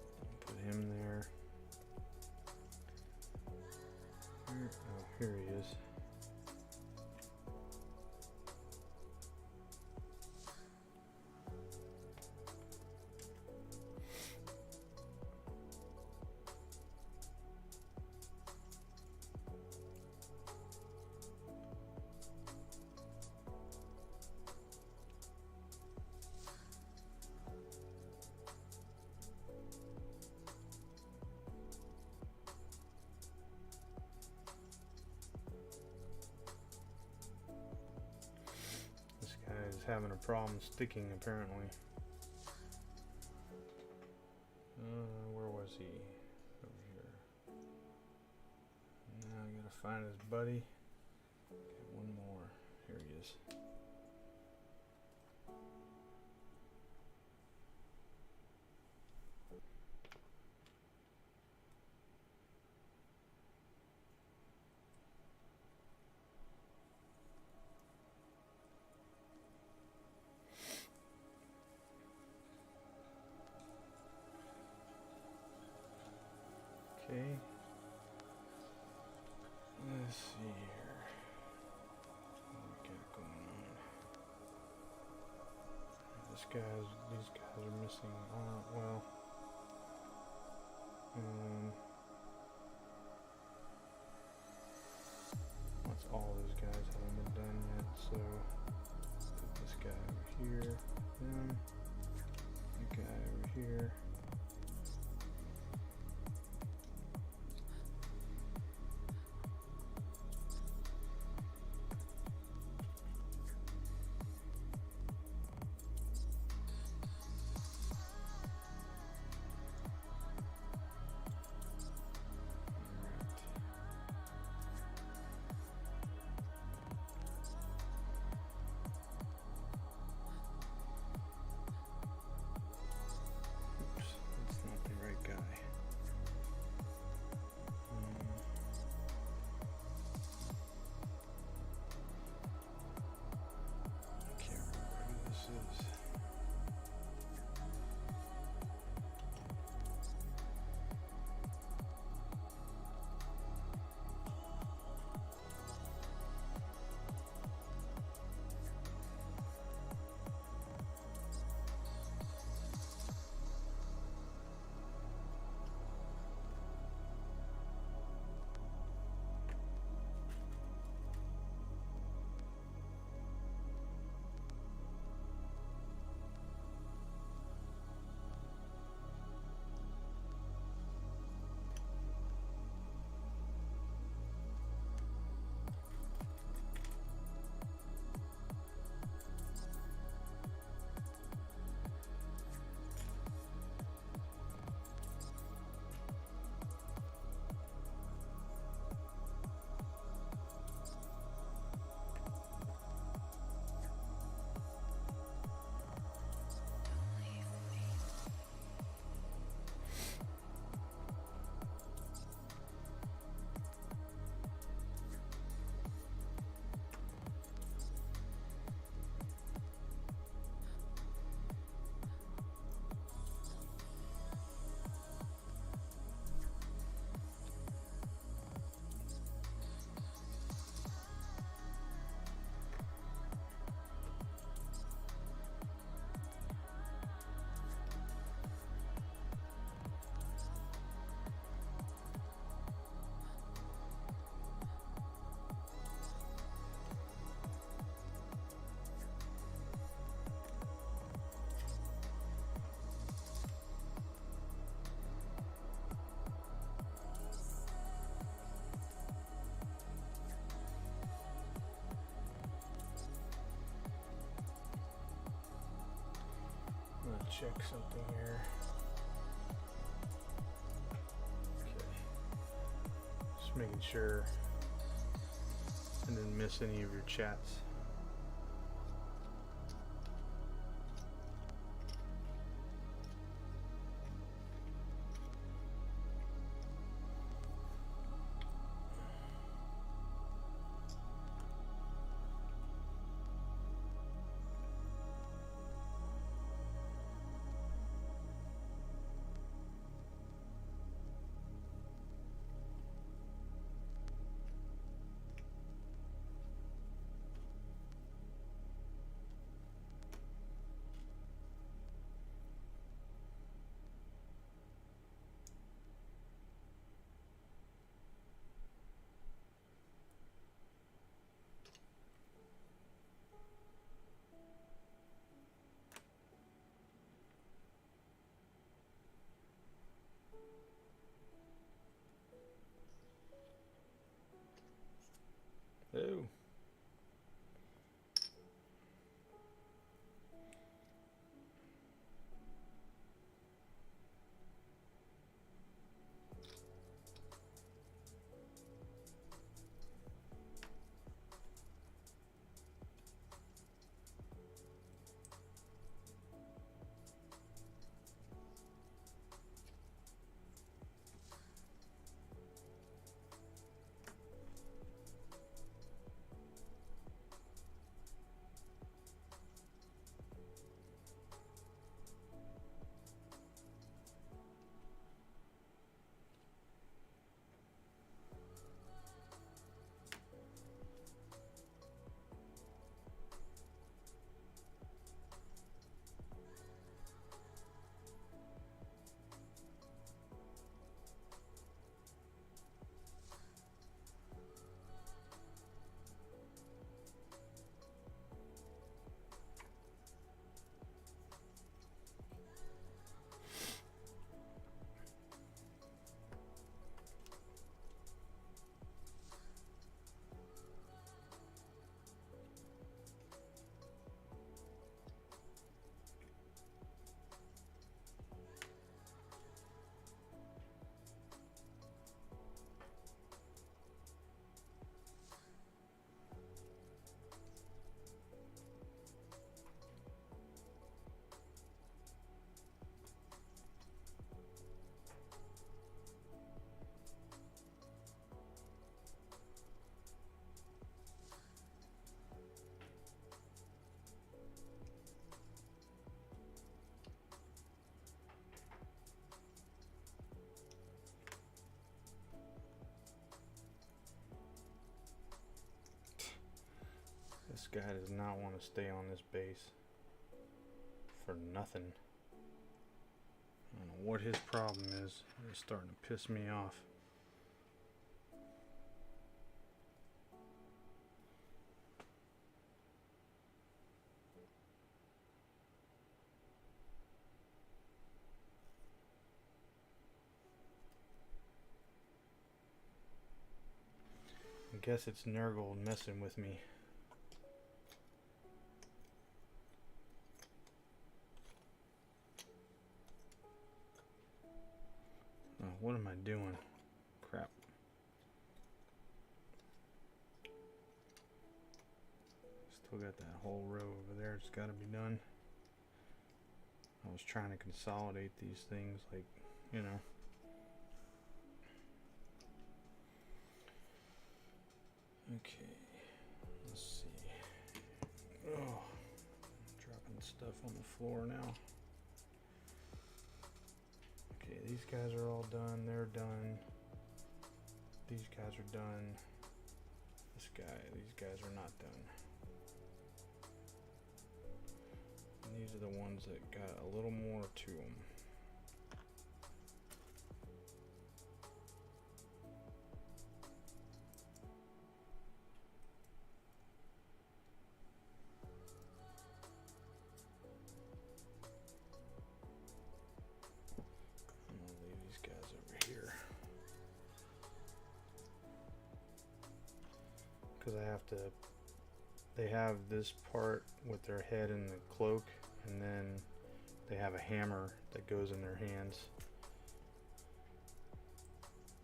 put him there. Oh, here he is. Having a problem sticking apparently. Where was he? Over here. Now I gotta find his buddy. Okay, one more. Here he is. Okay. Let's see here. What we got going on? These guys are missing. Well. That's all those guys haven't been done yet. So put this guy over here. Him. check something here. Okay. Just making sure I didn't miss any of your chats. Oh. This guy does not want to stay on this base for nothing. I don't know what his problem is. It's starting to piss me off. I guess it's Nurgle messing with me. Oh, what am I doing? Crap. Still got that whole row over there. It's got to be done. I was trying to consolidate these things, like, you know. Okay, let's see. Oh, dropping stuff on the floor now. Okay, these guys are all done. They're done. These guys are done. These guys are not done. And these are the ones that got a little more to them. Because I have to, they have this part with their head in the cloak, and then they have a hammer that goes in their hands.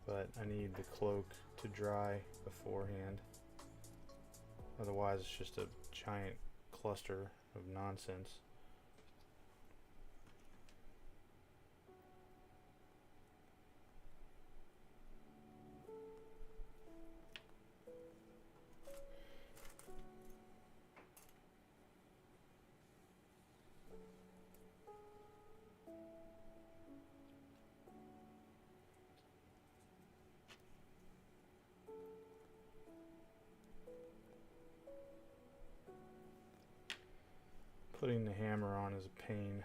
But I need the cloak to dry beforehand. Otherwise it's just a giant cluster of nonsense. Putting the hammer on is a pain.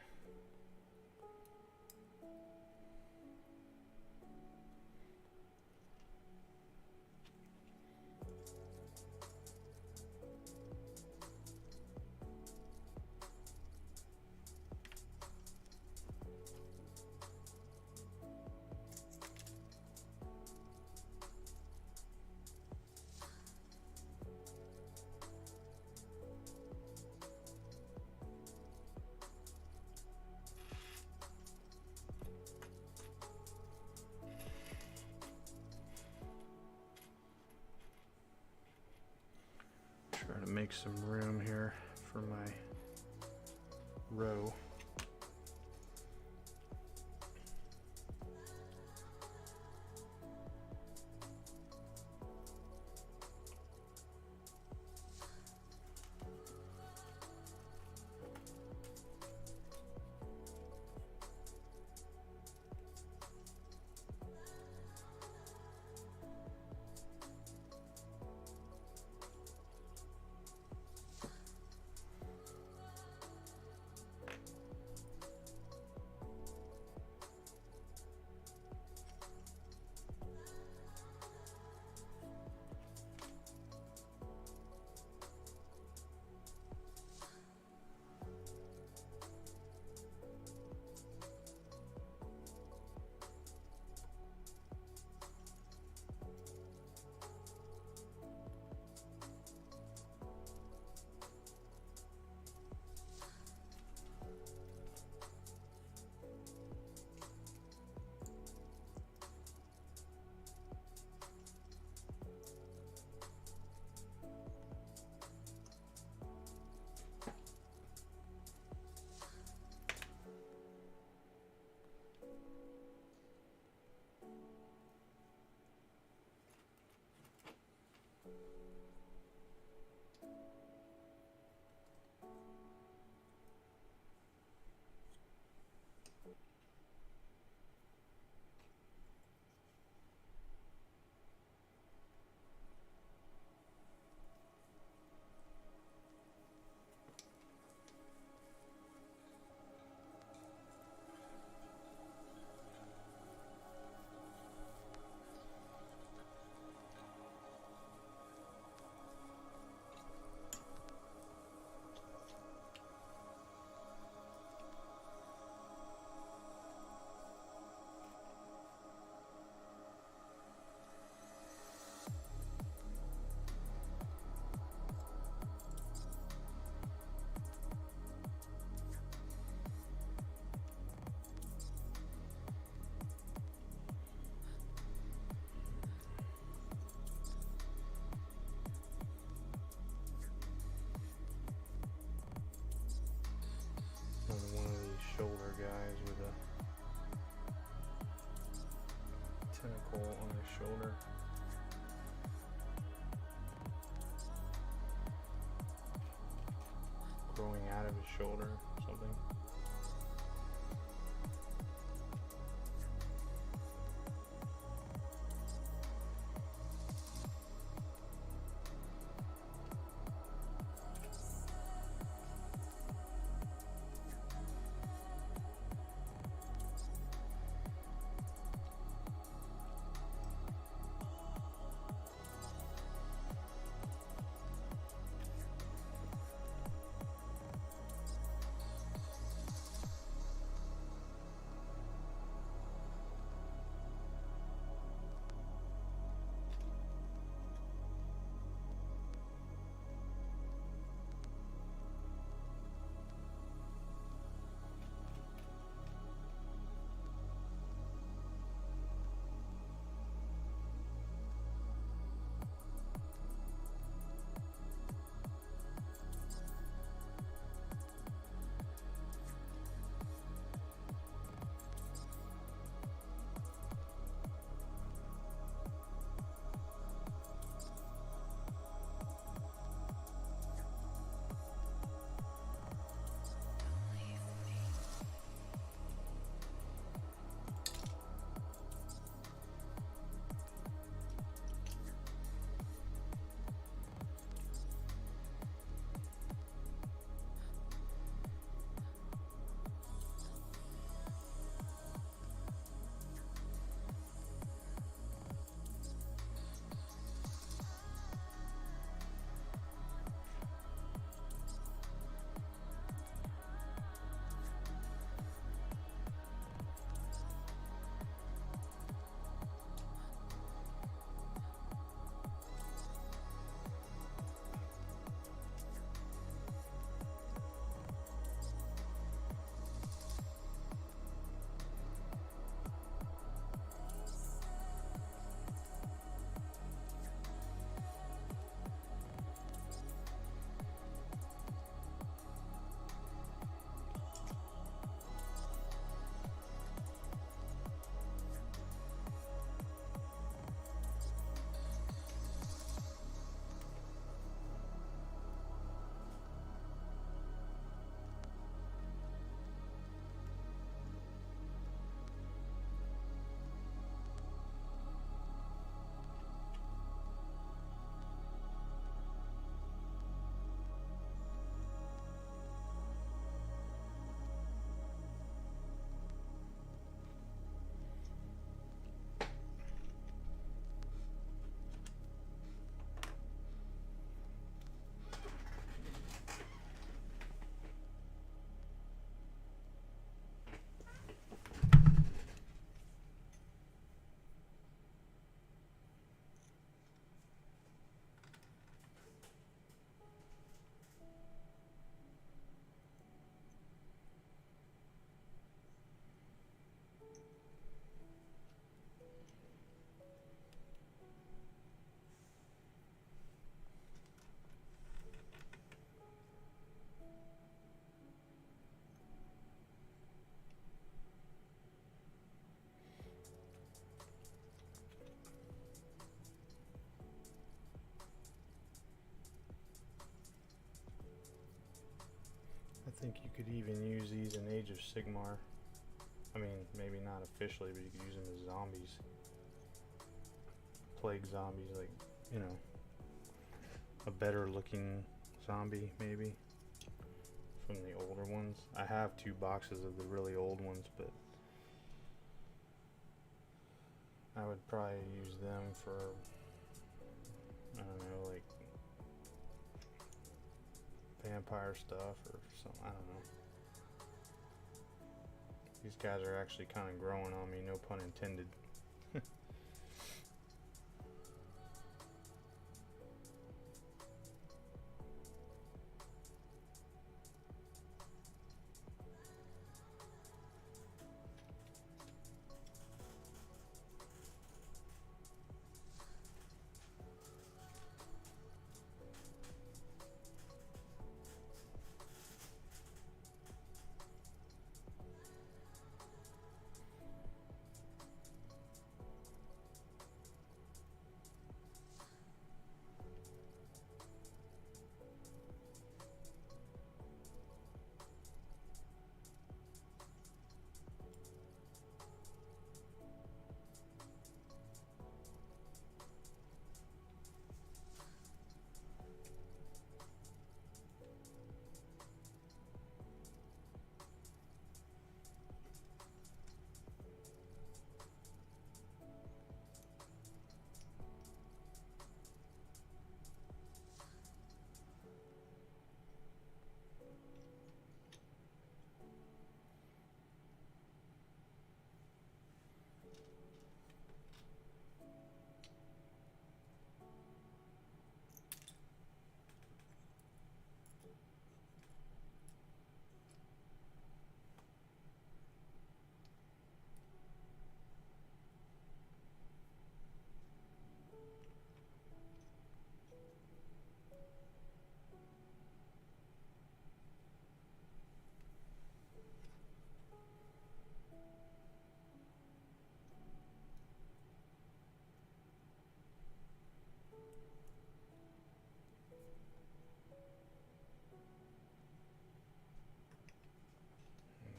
Try to make some room here for my row. Shoulder guys with a tentacle on his shoulder. Growing out of his shoulder or something. think you could even use these in Age of Sigmar. I mean, maybe not officially, but you could use them as zombies. Plague zombies, like, you know, a better looking zombie, maybe, from the older ones. I have 2 boxes of the really old ones, but I would probably use them for, I don't know, like vampire stuff or something, I don't know. These guys are actually kind of growing on me, no pun intended.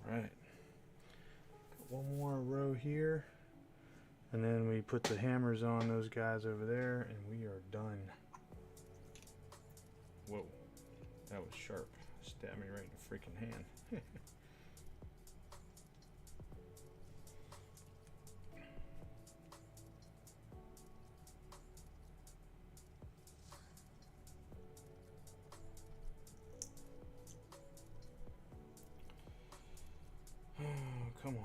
Right. One more row here, and then we put the hammers on those guys over there, and we are done. Whoa, that was sharp. Stabbed me right in the freaking hand. Oh, come on.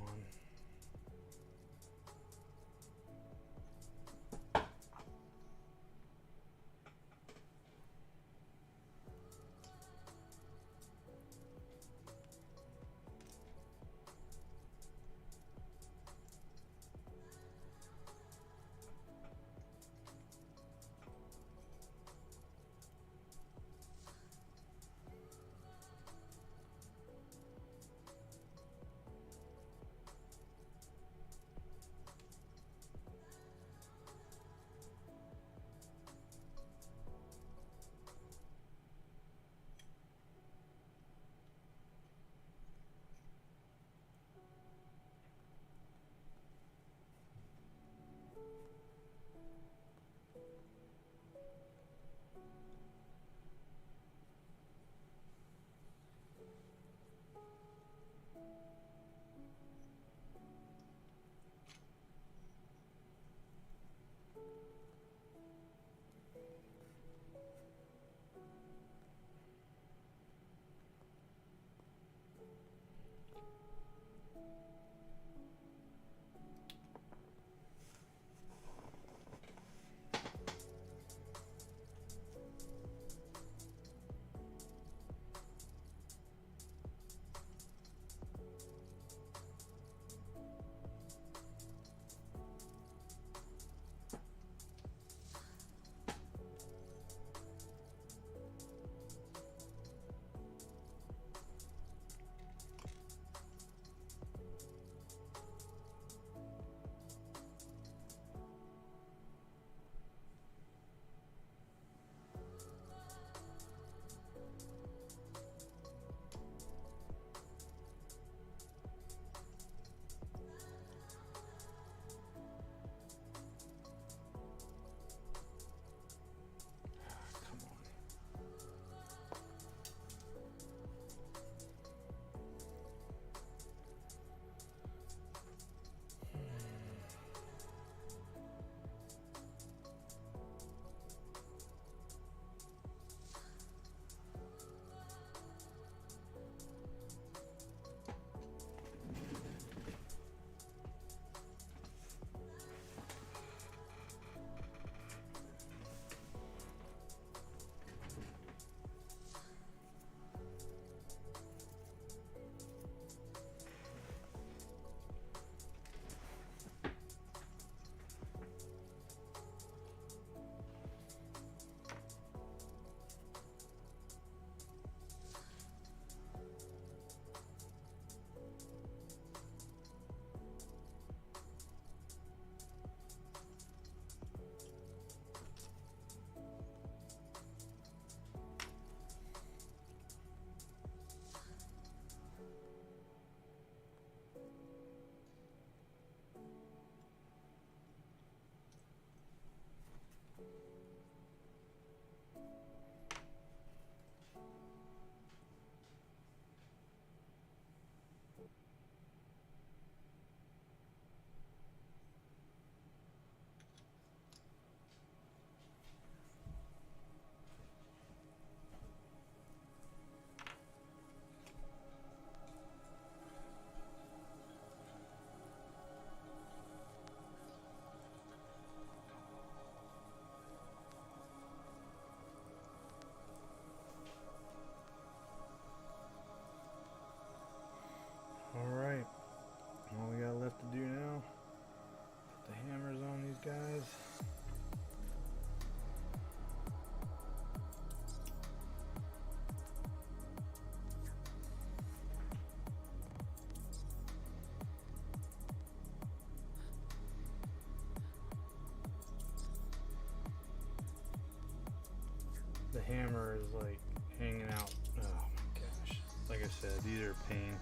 the hammer is like hanging out. Oh my gosh. Like I said, these are a pain.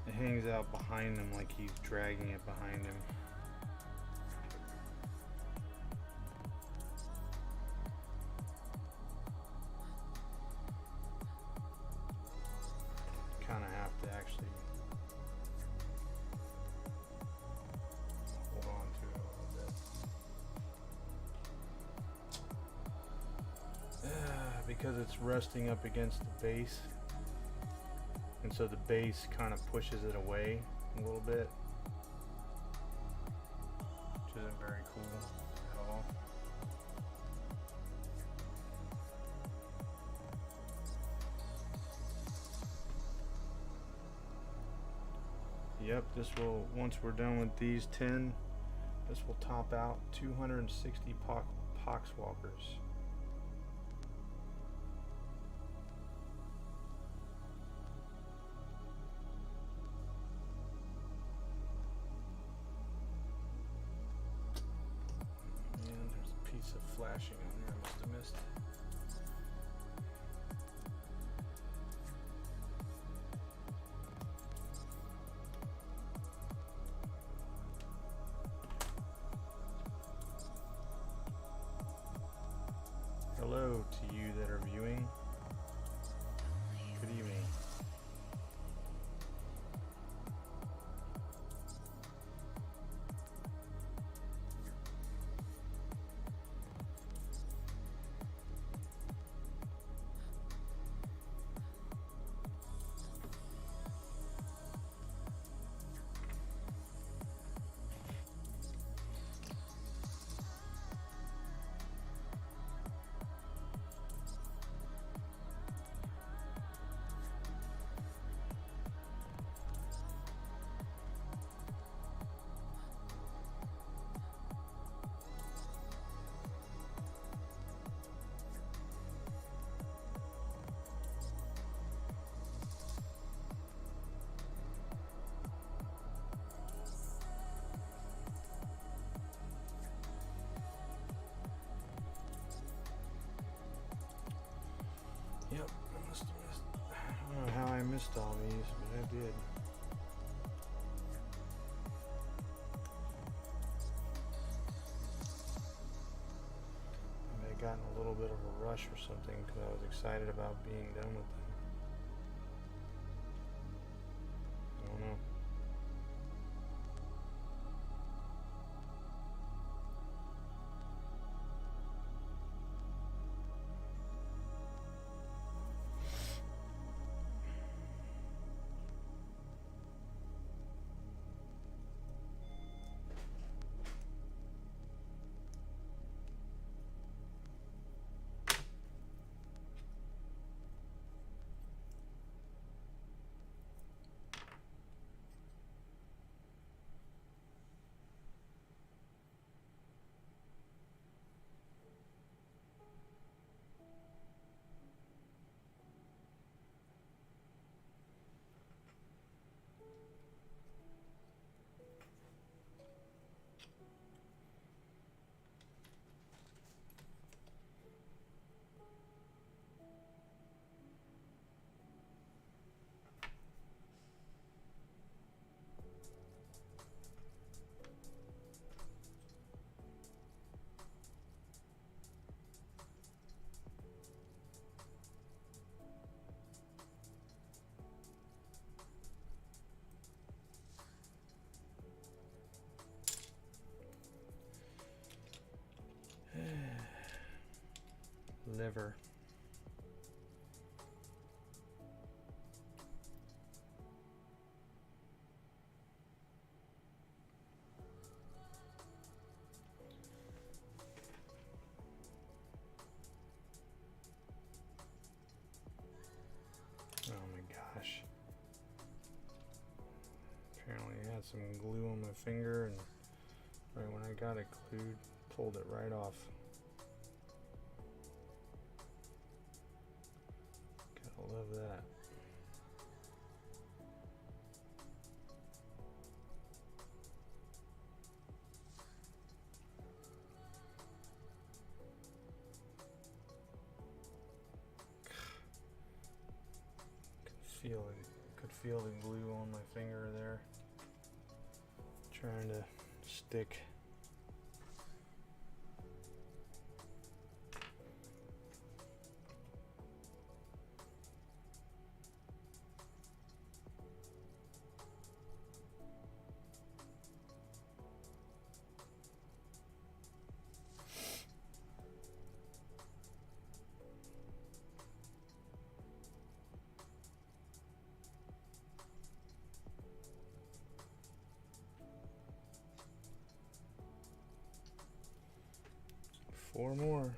It hangs out behind him like he's dragging it behind him. Kind of have to actually hold on to it a little bit. Because it's resting up against the base, and so the base kind of pushes it away a little bit, which isn't very cool at all. Yep, this will, once we're done with these 10, this will top out 260 poxwalkers. Man, there's a piece of flashing on there I must have missed. Hello to you that are viewing. Good evening. Yep, I must have missed. I don't know how I missed all these, but I did. Maybe I got in a little bit of a rush or something because I was excited about being done with them. I don't know. Liver. Oh my gosh. Apparently I had some glue on my finger, and right when I got it glued, pulled it right off. Gotta love that. Could feel the glue on my finger there. Trying to stick. Four more.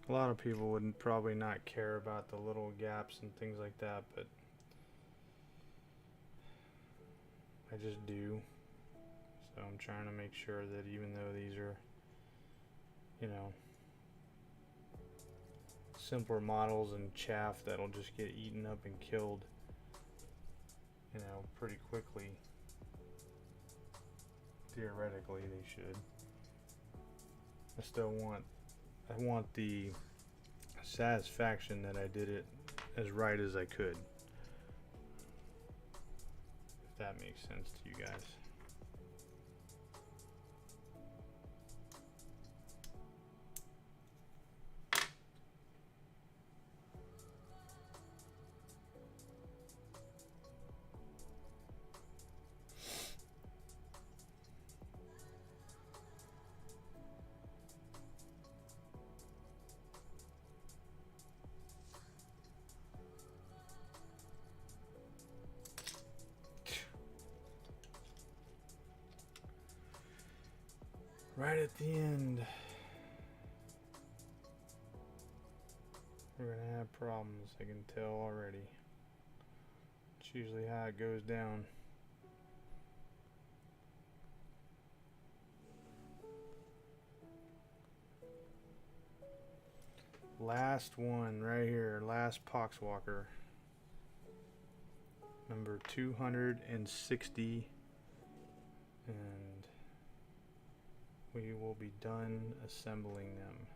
A lot of people would probably not care about the little gaps and things like that, but I just do. So I'm trying to make sure that even though these are, you know, simpler models and chaff that'll just get eaten up and killed, you know, pretty quickly, theoretically they should. I still want the satisfaction that I did it as right as I could. If that makes sense to you guys. Right at the end, we're gonna have problems, I can tell already. It's usually how it goes down. Last one right here, last poxwalker. Number 260, and we will be done assembling them.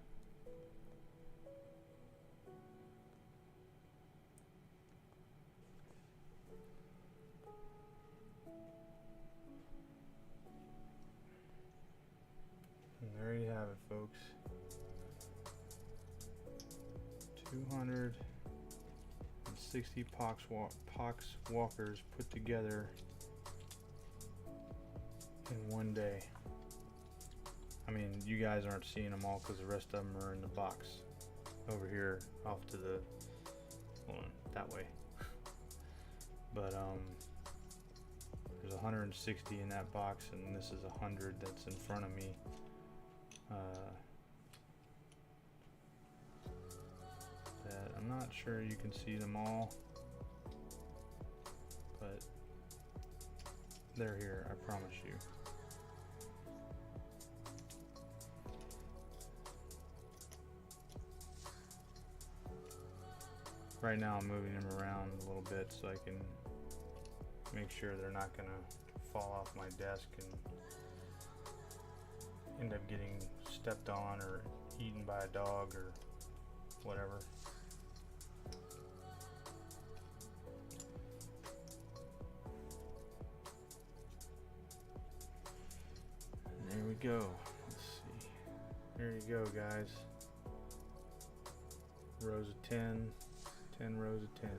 And there you have it, folks. 260 poxwalkers put together in one day. I mean, you guys aren't seeing them all because the rest of them are in the box over here off to the, hold on, that way. But there's 160 in that box, and this is 100 that's in front of me. That I'm not sure you can see them all, but they're here, I promise you. Right now I'm moving them around a little bit so I can make sure they're not gonna fall off my desk and end up getting stepped on or eaten by a dog or whatever. And there we go. Let's see. There you go, guys. Rows of 10. 10 rows of 10.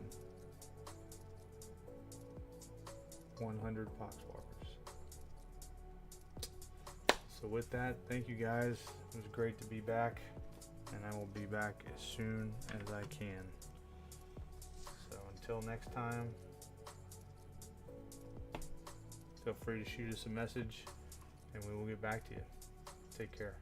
100 poxwalkers. So with that, thank you guys. It was great to be back, and I will be back as soon as I can. So until next time, feel free to shoot us a message and we will get back to you. Take care.